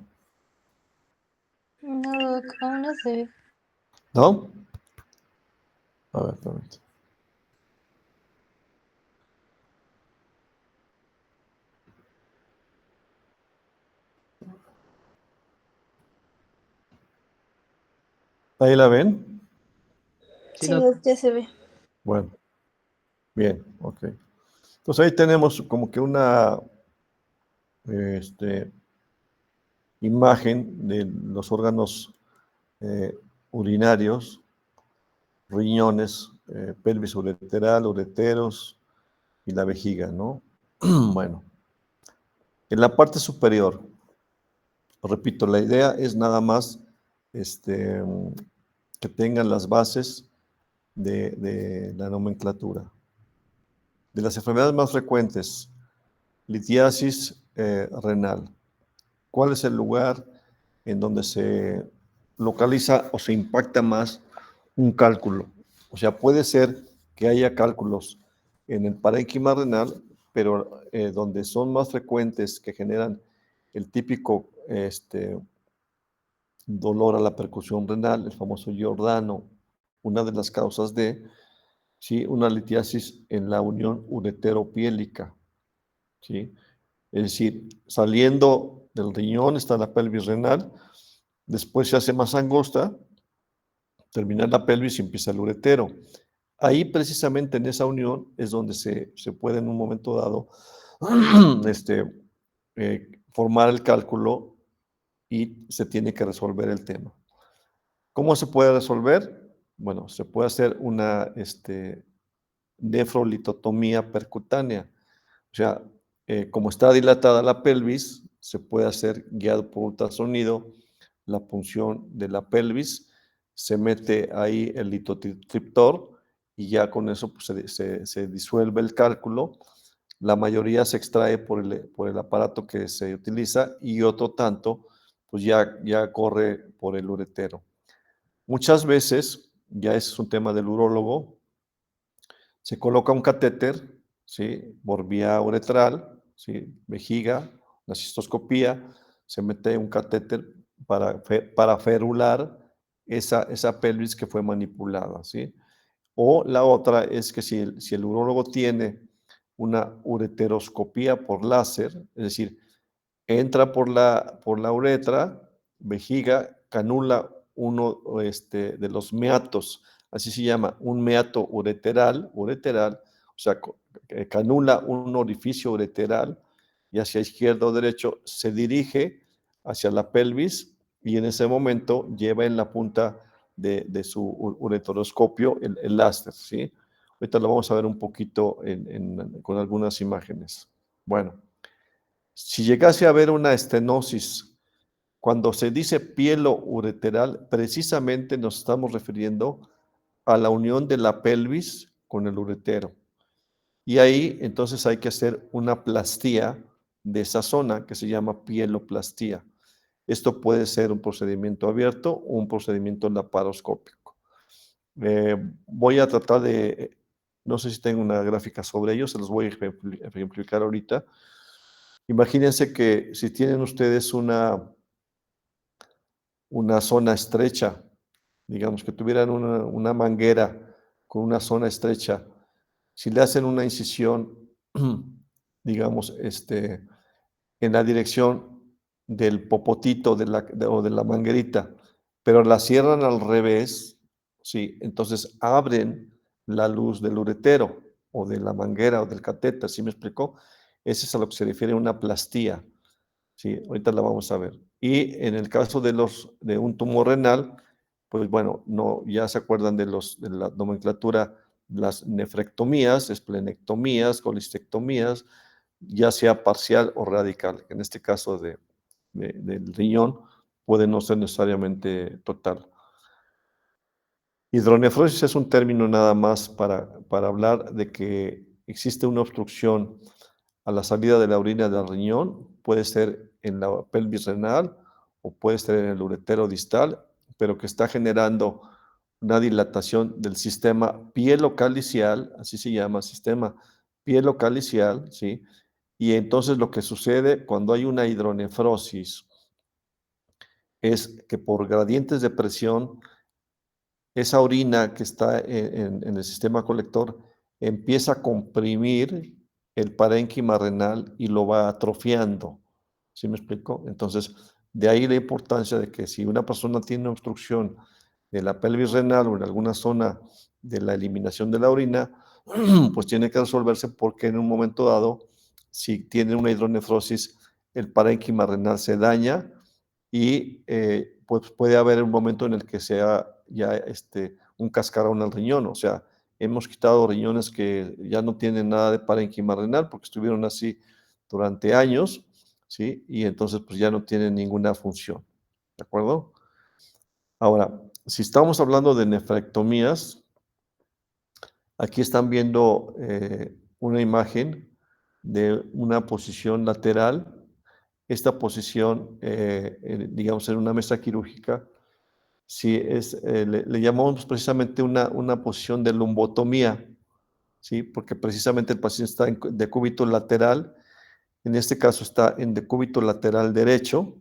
No, Doc, aún no se ve. ¿No? A ver, permítame. ¿Ahí la ven? Sí, Doc, ya se ve. Bueno, bien, ok. Entonces ahí tenemos como que una imagen de los órganos urinarios, riñones, pelvis ureteral, ureteros y la vejiga, ¿no? Bueno, en la parte superior, repito, la idea es nada más que tengan las bases de la nomenclatura. De las enfermedades más frecuentes, litiasis renal. ¿Cuál es el lugar en donde se localiza o se impacta más un cálculo? O sea, puede ser que haya cálculos en el parénquima renal, pero donde son más frecuentes, que generan el típico dolor a la percusión renal, el famoso Giordano, una de las causas de, ¿sí?, una litiasis en la unión ureteropiélica, ¿sí? Es decir, saliendo del riñón está la pelvis renal, después se hace más angosta, termina la pelvis y empieza el uretero. Ahí precisamente en esa unión es donde se puede en un momento dado formar el cálculo y se tiene que resolver el tema. ¿Cómo se puede resolver? Bueno, se puede hacer una nefrolitotomía percutánea. O sea, como está dilatada la pelvis, se puede hacer guiado por ultrasonido la punción de la pelvis, se mete ahí el litotriptor y ya con eso pues, se disuelve el cálculo. La mayoría se extrae por el aparato que se utiliza y otro tanto pues ya corre por el uretero. Muchas veces, ya es un tema del urólogo, se coloca un catéter, ¿sí?, por vía uretral, ¿sí?, vejiga, la cistoscopía, se mete un catéter para ferular esa pelvis que fue manipulada, ¿sí? O la otra es que si el urólogo tiene una ureteroscopía por láser, es decir, entra por la uretra, vejiga, canula uno de los meatos, así se llama, un meato ureteral, o sea, canula un orificio ureteral y hacia izquierdo o derecho se dirige hacia la pelvis y en ese momento lleva en la punta de su ureteroscopio el láser, ¿sí? Ahorita lo vamos a ver un poquito con algunas imágenes. Bueno. Si llegase a haber una estenosis, cuando se dice pielo-ureteral, precisamente nos estamos refiriendo a la unión de la pelvis con el uretero. Y ahí entonces hay que hacer una plastía de esa zona que se llama pieloplastía. Esto puede ser un procedimiento abierto o un procedimiento laparoscópico. Voy a tratar de, no sé si tengo una gráfica sobre ello, se los voy a ejemplificar ahorita. Imagínense que si tienen ustedes una zona estrecha, digamos que tuvieran una manguera con una zona estrecha, si le hacen una incisión, digamos, en la dirección del popotito o de la manguerita, pero la cierran al revés, sí, entonces abren la luz del uretero o de la manguera o del catéter, ¿sí me explicó? Ese es a lo que se refiere una plastía. Sí, ahorita la vamos a ver. Y en el caso de un tumor renal, pues bueno, no, ya se acuerdan de la nomenclatura, las nefrectomías, esplenectomías, colistectomías, ya sea parcial o radical. En este caso del riñón puede no ser necesariamente total. Hidronefrosis es un término nada más para hablar de que existe una obstrucción a la salida de la orina del riñón, puede ser en la pelvis renal o puede ser en el uretero distal, pero que está generando una dilatación del sistema pielocalicial, así se llama, sistema pielocalicial, ¿sí? Y entonces lo que sucede cuando hay una hidronefrosis es que por gradientes de presión esa orina que está en el sistema colector empieza a comprimir el parénquima renal y lo va atrofiando. ¿Sí me explico? Entonces, de ahí la importancia de que si una persona tiene una obstrucción de la pelvis renal o en alguna zona de la eliminación de la orina, pues tiene que resolverse porque en un momento dado, si tiene una hidronefrosis, el parénquima renal se daña y pues puede haber un momento en el que sea ya un cascarón al riñón, o sea, hemos quitado riñones que ya no tienen nada de parénquima renal porque estuvieron así durante años, ¿sí? Y entonces pues ya no tienen ninguna función, ¿de acuerdo? Ahora, si estamos hablando de nefrectomías, aquí están viendo una imagen de una posición lateral. Esta posición, digamos, en una mesa quirúrgica, sí le llamamos precisamente una posición de lumbotomía, ¿sí? Porque precisamente el paciente está en decúbito lateral, en este caso está en decúbito lateral derecho,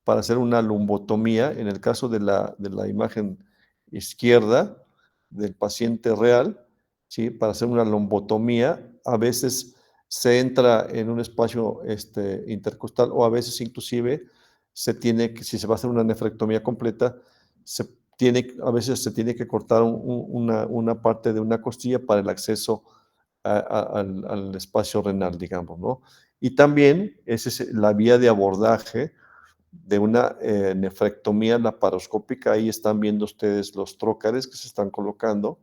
para hacer una lumbotomía. En el caso de la imagen izquierda, del paciente real, ¿sí? Para hacer una lombotomía. A veces se entra en un espacio intercostal o a veces inclusive si se va a hacer una nefrectomía completa, a veces se tiene que cortar una parte de una costilla para el acceso al espacio renal, digamos, ¿no? Y también esa es la vía de abordaje de una nefrectomía laparoscópica. Ahí están viendo ustedes los trócares que se están colocando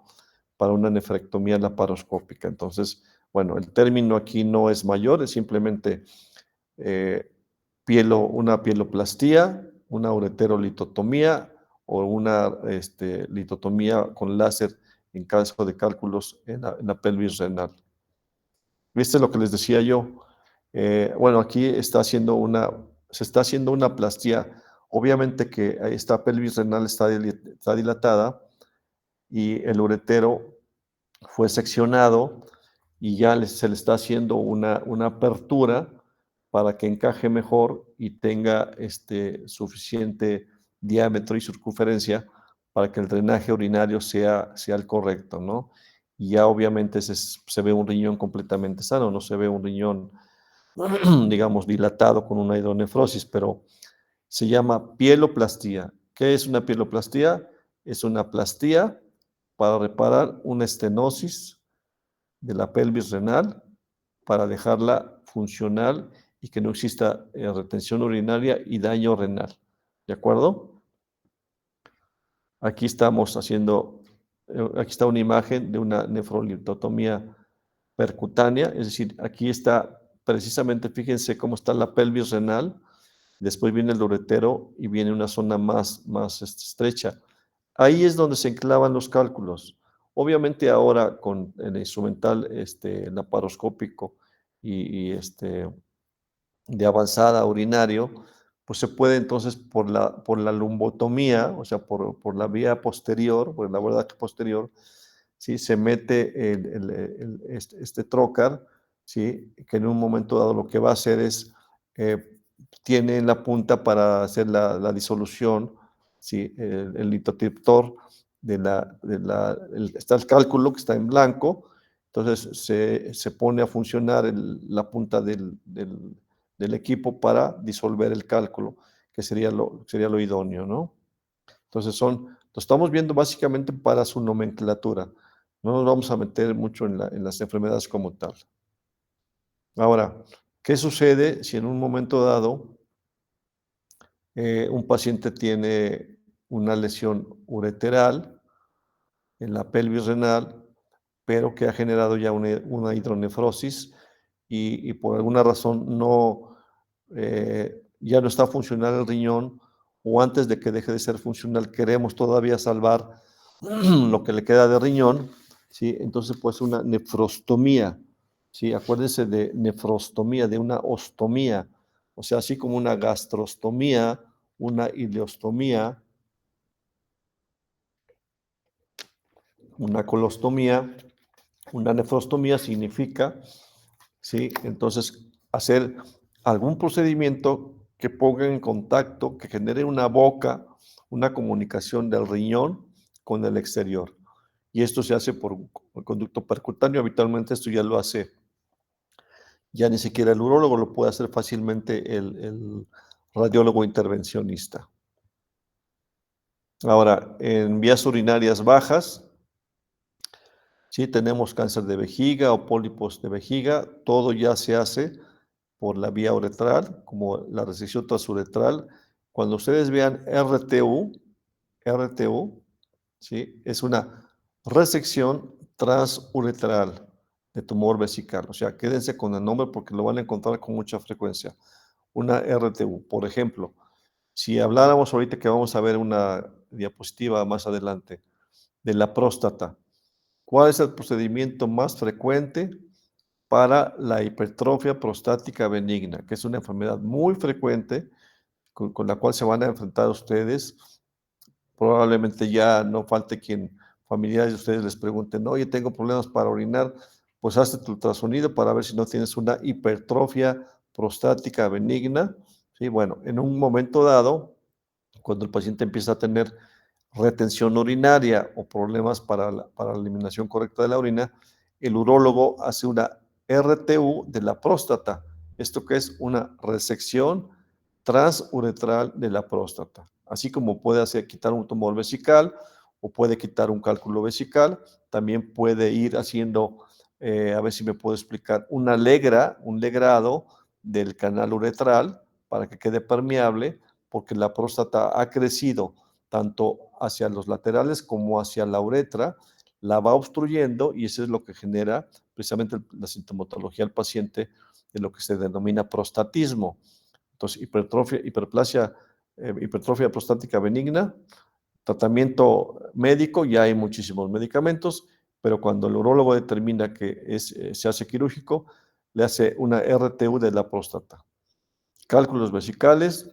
para una nefrectomía laparoscópica. Entonces, bueno, el término aquí no es mayor, es simplemente una pieloplastía, una ureterolitotomía o una litotomía con láser en caso de cálculos en la pelvis renal. ¿Viste lo que les decía yo? Bueno, aquí se está haciendo una plastía. Obviamente que esta pelvis renal está dilatada y el uretero fue seccionado y ya se le está haciendo una apertura para que encaje mejor y tenga suficiente diámetro y circunferencia para que el drenaje urinario sea el correcto, ¿no? Y ya obviamente se ve un riñón completamente sano, no se ve un riñón, digamos, dilatado con una hidronefrosis, pero se llama pieloplastía. ¿Qué es una pieloplastía? Es una plastía para reparar una estenosis de la pelvis renal, para dejarla funcional y que no exista retención urinaria y daño renal. ¿De acuerdo? Aquí estamos aquí está una imagen de una nefrolitotomía percutánea, es decir, aquí está precisamente, fíjense cómo está la pelvis renal, después viene el uretero y viene una zona más estrecha. Ahí es donde se enclavan los cálculos. Obviamente ahora con el instrumental laparoscópico y de avanzada urinario, pues se puede entonces por la lumbotomía, o sea, por la vía posterior, por la borda posterior, ¿sí? Se mete este trócar, ¿sí? Que en un momento dado lo que va a hacer es, tiene en la punta para hacer la disolución, ¿sí? El litotriptor está el cálculo que está en blanco, entonces se pone a funcionar la punta del equipo para disolver el cálculo, que sería lo idóneo, ¿no? Entonces lo estamos viendo básicamente para su nomenclatura. No nos vamos a meter mucho en las enfermedades como tal. Ahora, ¿qué sucede si en un momento dado un paciente tiene una lesión ureteral en la pelvis renal, pero que ha generado ya una hidronefrosis y por alguna razón ya no está funcional el riñón, o antes de que deje de ser funcional queremos todavía salvar lo que le queda de riñón, ¿sí? Entonces puede ser una nefrostomía, ¿sí? Acuérdense de nefrostomía, de una ostomía, o sea, así como una gastrostomía, una ileostomía, una colostomía, una nefrostomía significa, ¿sí? Entonces, hacer algún procedimiento que ponga en contacto, que genere una boca, una comunicación del riñón con el exterior. Y esto se hace por el conducto percutáneo. Habitualmente esto ya lo hace, ya ni siquiera el urólogo, lo puede hacer fácilmente el radiólogo intervencionista. Ahora, en vías urinarias bajas, sí, tenemos cáncer de vejiga o pólipos de vejiga, todo ya se hace por la vía uretral, como la resección transuretral. Cuando ustedes vean RTU, ¿sí? Es una resección transuretral de tumor vesical. O sea, quédense con el nombre porque lo van a encontrar con mucha frecuencia. Una RTU. Por ejemplo, si habláramos ahorita, que vamos a ver una diapositiva más adelante, de la próstata, ¿cuál es el procedimiento más frecuente para la hipertrofia prostática benigna? Que es una enfermedad muy frecuente con la cual se van a enfrentar ustedes. Probablemente ya no falte quien, familiares de ustedes, les pregunten, oye, tengo problemas para orinar, pues hazte tu ultrasonido para ver si no tienes una hipertrofia prostática benigna. Sí, bueno, en un momento dado, cuando el paciente empieza a tener retención urinaria o problemas para la eliminación correcta de la orina, el urólogo hace una RTU de la próstata. Esto que es una resección transuretral de la próstata. Así como puede quitar un tumor vesical o puede quitar un cálculo vesical, también puede ir haciendo, a ver si me puedo explicar, un legrado del canal uretral para que quede permeable, porque la próstata ha crecido tanto hacia los laterales como hacia la uretra, la va obstruyendo y eso es lo que genera precisamente la sintomatología del paciente de lo que se denomina prostatismo. Entonces, hipertrofia prostática benigna, tratamiento médico, ya hay muchísimos medicamentos, pero cuando el urólogo determina que se hace quirúrgico, le hace una RTU de la próstata. Cálculos vesicales,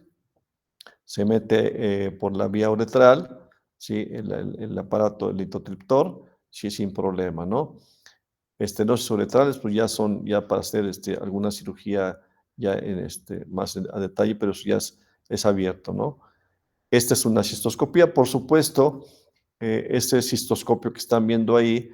se mete por la vía uretral, ¿sí? El aparato, el litotriptor, sí, sin problema, ¿no? Estenosis uretrales, pues ya para hacer alguna cirugía ya más a detalle, pero eso ya es abierto, ¿no? Esta es una cistoscopía, por supuesto, este cistoscopio que están viendo ahí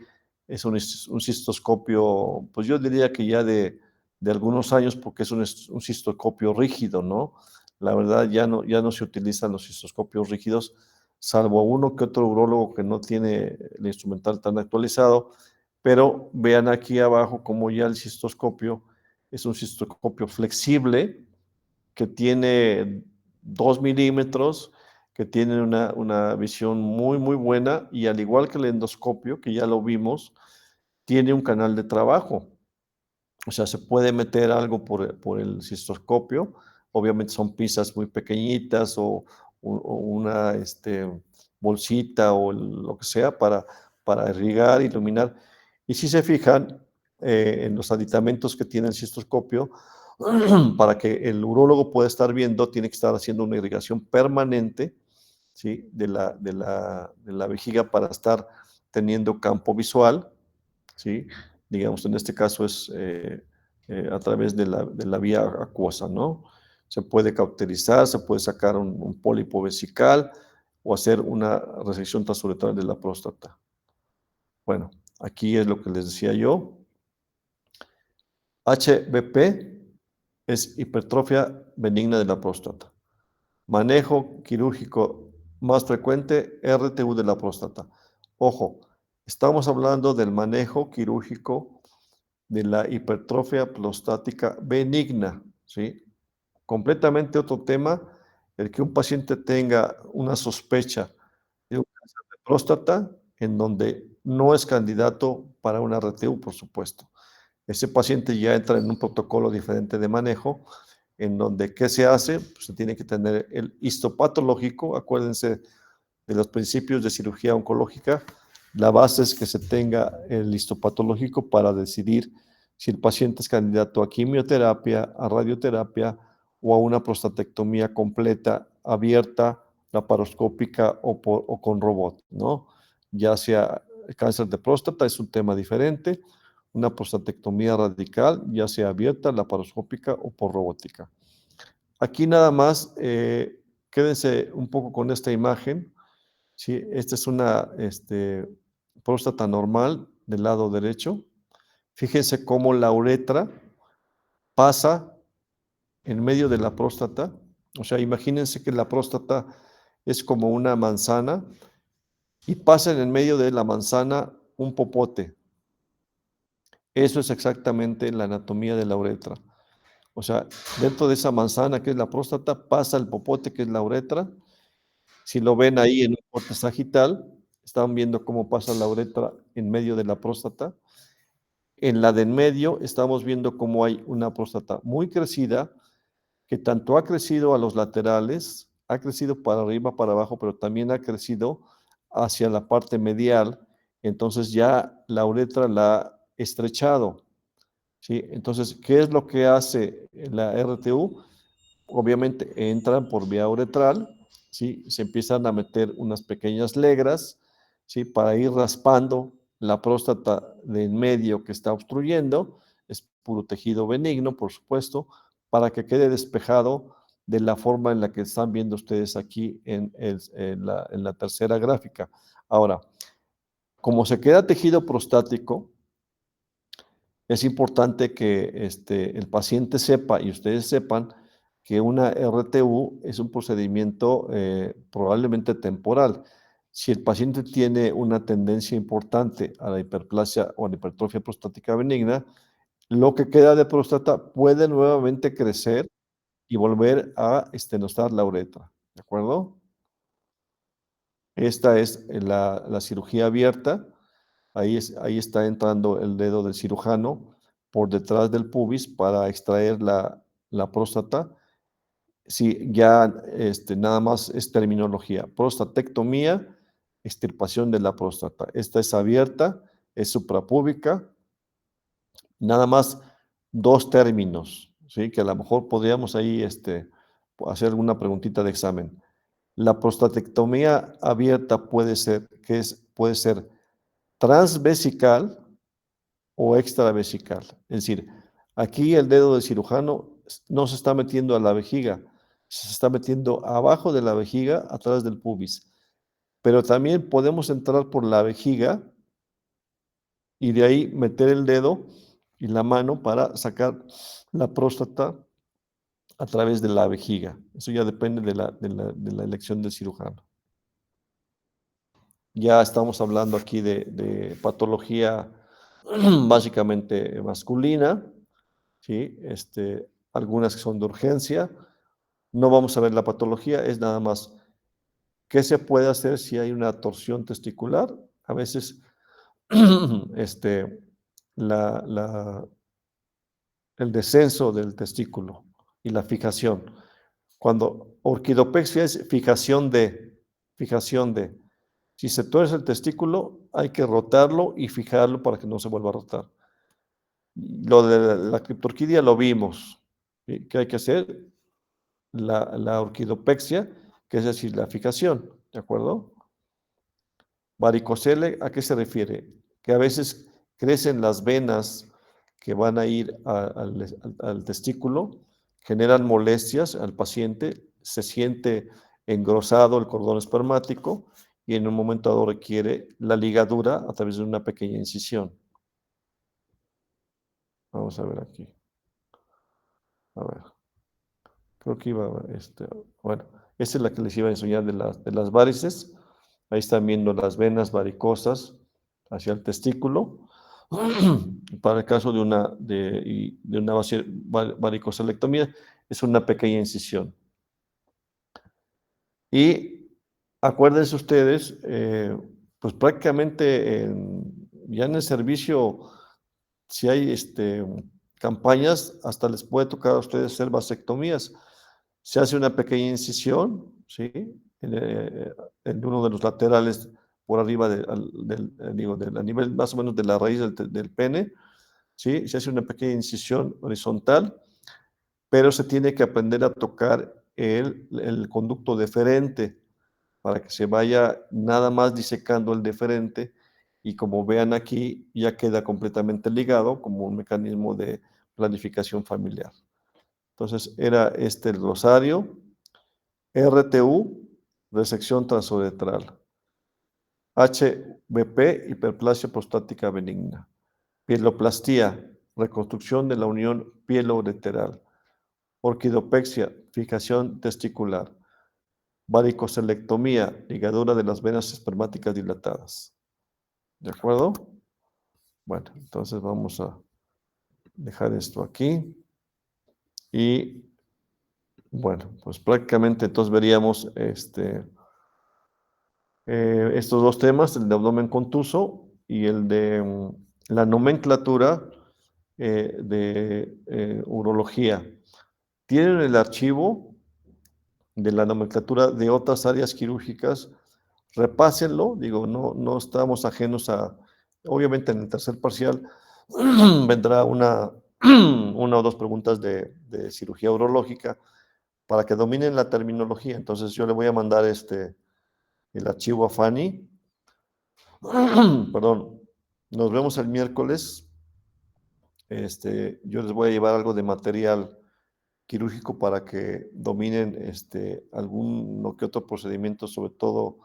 es un cistoscopio, pues yo diría que ya de algunos años, porque es un cistoscopio rígido, ¿no? La verdad ya no se utilizan los cistoscopios rígidos, salvo uno que otro urólogo que no tiene el instrumental tan actualizado, pero vean aquí abajo como ya el cistoscopio es un cistoscopio flexible que tiene 2 milímetros, que tiene una visión muy, muy buena y al igual que el endoscopio, que ya lo vimos, tiene un canal de trabajo. O sea, se puede meter algo por el cistoscopio. Obviamente son pinzas muy pequeñitas o una bolsita o lo que sea para irrigar, iluminar. Y si se fijan en los aditamentos que tiene el cistoscopio, para que el urólogo pueda estar viendo, tiene que estar haciendo una irrigación permanente, ¿sí? de la vejiga para estar teniendo campo visual, ¿sí? Digamos, en este caso es a través de la vía acuosa, ¿no? Se puede cauterizar, se puede sacar un pólipo vesical o hacer una resección transuretral de la próstata. Bueno, aquí es lo que les decía yo. HBP es hipertrofia benigna de la próstata. Manejo quirúrgico más frecuente, RTU de la próstata. Ojo, estamos hablando del manejo quirúrgico de la hipertrofia prostática benigna, ¿sí? Completamente otro tema, el que un paciente tenga una sospecha de un cáncer de próstata en donde no es candidato para una RTU, por supuesto. Ese paciente ya entra en un protocolo diferente de manejo, en donde, ¿qué se hace? Pues se tiene que tener el histopatológico, acuérdense de los principios de cirugía oncológica, la base es que se tenga el histopatológico para decidir si el paciente es candidato a quimioterapia, a radioterapia o a una prostatectomía completa, abierta, laparoscópica o con robot, ¿no? Ya sea el cáncer de próstata es un tema diferente, una prostatectomía radical, ya sea abierta, laparoscópica o por robótica. Aquí nada más, quédense un poco con esta imagen. Sí, esta es una próstata normal del lado derecho. Fíjense cómo la uretra pasa en medio de la próstata. O sea, imagínense que la próstata es como una manzana y pasa en el medio de la manzana un popote. Eso es exactamente la anatomía de la uretra. O sea, dentro de esa manzana que es la próstata pasa el popote que es la uretra. Si lo ven ahí en un corte sagital, están viendo cómo pasa la uretra en medio de la próstata. En la de en medio estamos viendo cómo hay una próstata muy crecida, que tanto ha crecido a los laterales, ha crecido para arriba, para abajo, pero también ha crecido hacia la parte medial. Entonces ya la uretra la ha estrechado, ¿sí? Entonces, ¿qué es lo que hace la RTU? Obviamente entran por vía uretral, ¿sí? Se empiezan a meter unas pequeñas legras, ¿sí? Para ir raspando la próstata de en medio que está obstruyendo, es puro tejido benigno, por supuesto, para que quede despejado de la forma en la que están viendo ustedes aquí en la tercera gráfica. Ahora, como se queda tejido prostático, es importante que el paciente sepa y ustedes sepan que una RTU es un procedimiento probablemente temporal. Si el paciente tiene una tendencia importante a la hiperplasia o a la hipertrofia prostática benigna, lo que queda de próstata puede nuevamente crecer y volver a estenosar la uretra, ¿de acuerdo? Esta es la cirugía abierta. Ahí está entrando el dedo del cirujano por detrás del pubis para extraer la próstata. Sí, ya nada más es terminología. Prostatectomía, extirpación de la próstata. Esta es abierta, es suprapúbica. Nada más dos términos, ¿sí? Que a lo mejor podríamos ahí hacer alguna preguntita de examen. La prostatectomía abierta puede ser transvesical o extravesical. Es decir, aquí el dedo del cirujano no se está metiendo a la vejiga, se está metiendo abajo de la vejiga, atrás del pubis. Pero también podemos entrar por la vejiga y de ahí meter el dedo y la mano para sacar la próstata a través de la vejiga. Eso ya depende de la elección del cirujano. Ya estamos hablando aquí de patología básicamente masculina, ¿sí? Algunas que son de urgencia. No vamos a ver la patología, es nada más qué se puede hacer si hay una torsión testicular. A veces la, la, el descenso del testículo y la fijación. Cuando orquidopexia es fijación de. Si se tuerce el testículo, hay que rotarlo y fijarlo para que no se vuelva a rotar. Lo de la criptorquidia lo vimos. ¿Sí? ¿Qué hay que hacer? La orquidopexia, que es decir, la fijación, ¿de acuerdo? Varicocele, ¿a qué se refiere? Que a veces crecen las venas que van a ir al testículo, generan molestias al paciente, se siente engrosado el cordón espermático y en un momento dado requiere la ligadura a través de una pequeña incisión. Vamos a ver aquí. A ver. Creo que iba, bueno, esta es la que les iba a enseñar de las varices. Ahí están viendo las venas varicosas hacia el testículo. Para el caso de una varicocelectomía, es una pequeña incisión. Y acuérdense ustedes, pues prácticamente ya en el servicio, si hay campañas, hasta les puede tocar a ustedes hacer vasectomías. Se hace una pequeña incisión, ¿sí? En uno de los laterales por arriba a nivel más o menos de la raíz del pene, ¿sí? Se hace una pequeña incisión horizontal, pero se tiene que aprender a tocar el conducto deferente para que se vaya nada más disecando el deferente y como vean aquí, ya queda completamente ligado como un mecanismo de planificación familiar. Entonces, era el rosario, RTU, resección transuretral, HBP, hiperplasia prostática benigna, pieloplastia, reconstrucción de la unión pielo-ureteral, orquidopexia, fijación testicular, varicocelectomía, ligadura de las venas espermáticas dilatadas. ¿De acuerdo? Bueno, entonces vamos a dejar esto aquí. Y bueno, pues prácticamente entonces veríamos estos dos temas, el de abdomen contuso y el de la nomenclatura de urología. Tienen el archivo de la nomenclatura de otras áreas quirúrgicas, repásenlo, digo, no estamos ajenos obviamente en el tercer parcial vendrá una o dos preguntas de cirugía urológica para que dominen la terminología. Entonces yo le voy a mandar el archivo a Fanny. Perdón, nos vemos el miércoles. Yo les voy a llevar algo de material quirúrgico para que dominen alguno que otro procedimiento, sobre todo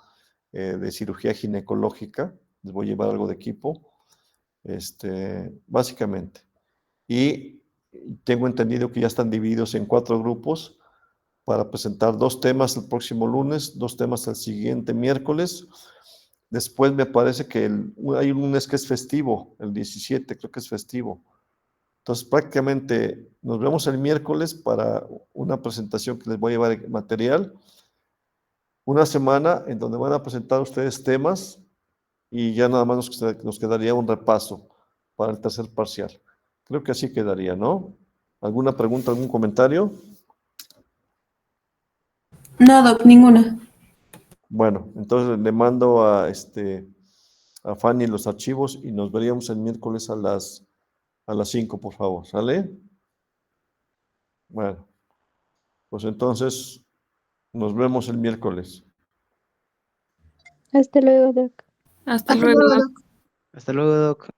de cirugía ginecológica. Les voy a llevar algo de equipo, básicamente. Y tengo entendido que ya están divididos en 4 grupos para presentar 2 temas el próximo lunes, 2 temas el siguiente miércoles. Después me parece que hay un lunes que es festivo, el 17 creo que es festivo. Entonces prácticamente nos vemos el miércoles para una presentación que les voy a llevar material. Una semana en donde van a presentar ustedes temas y ya nada más nos quedaría un repaso para el tercer parcial. Creo que así quedaría, ¿no? ¿Alguna pregunta, algún comentario? No, Doc, ninguna. Bueno, entonces le mando a Fanny los archivos y nos veríamos el miércoles a las 5, por favor, ¿sale? Bueno, pues entonces nos vemos el miércoles. Hasta luego, Doc. Hasta luego, Doc. Hasta luego, Doc.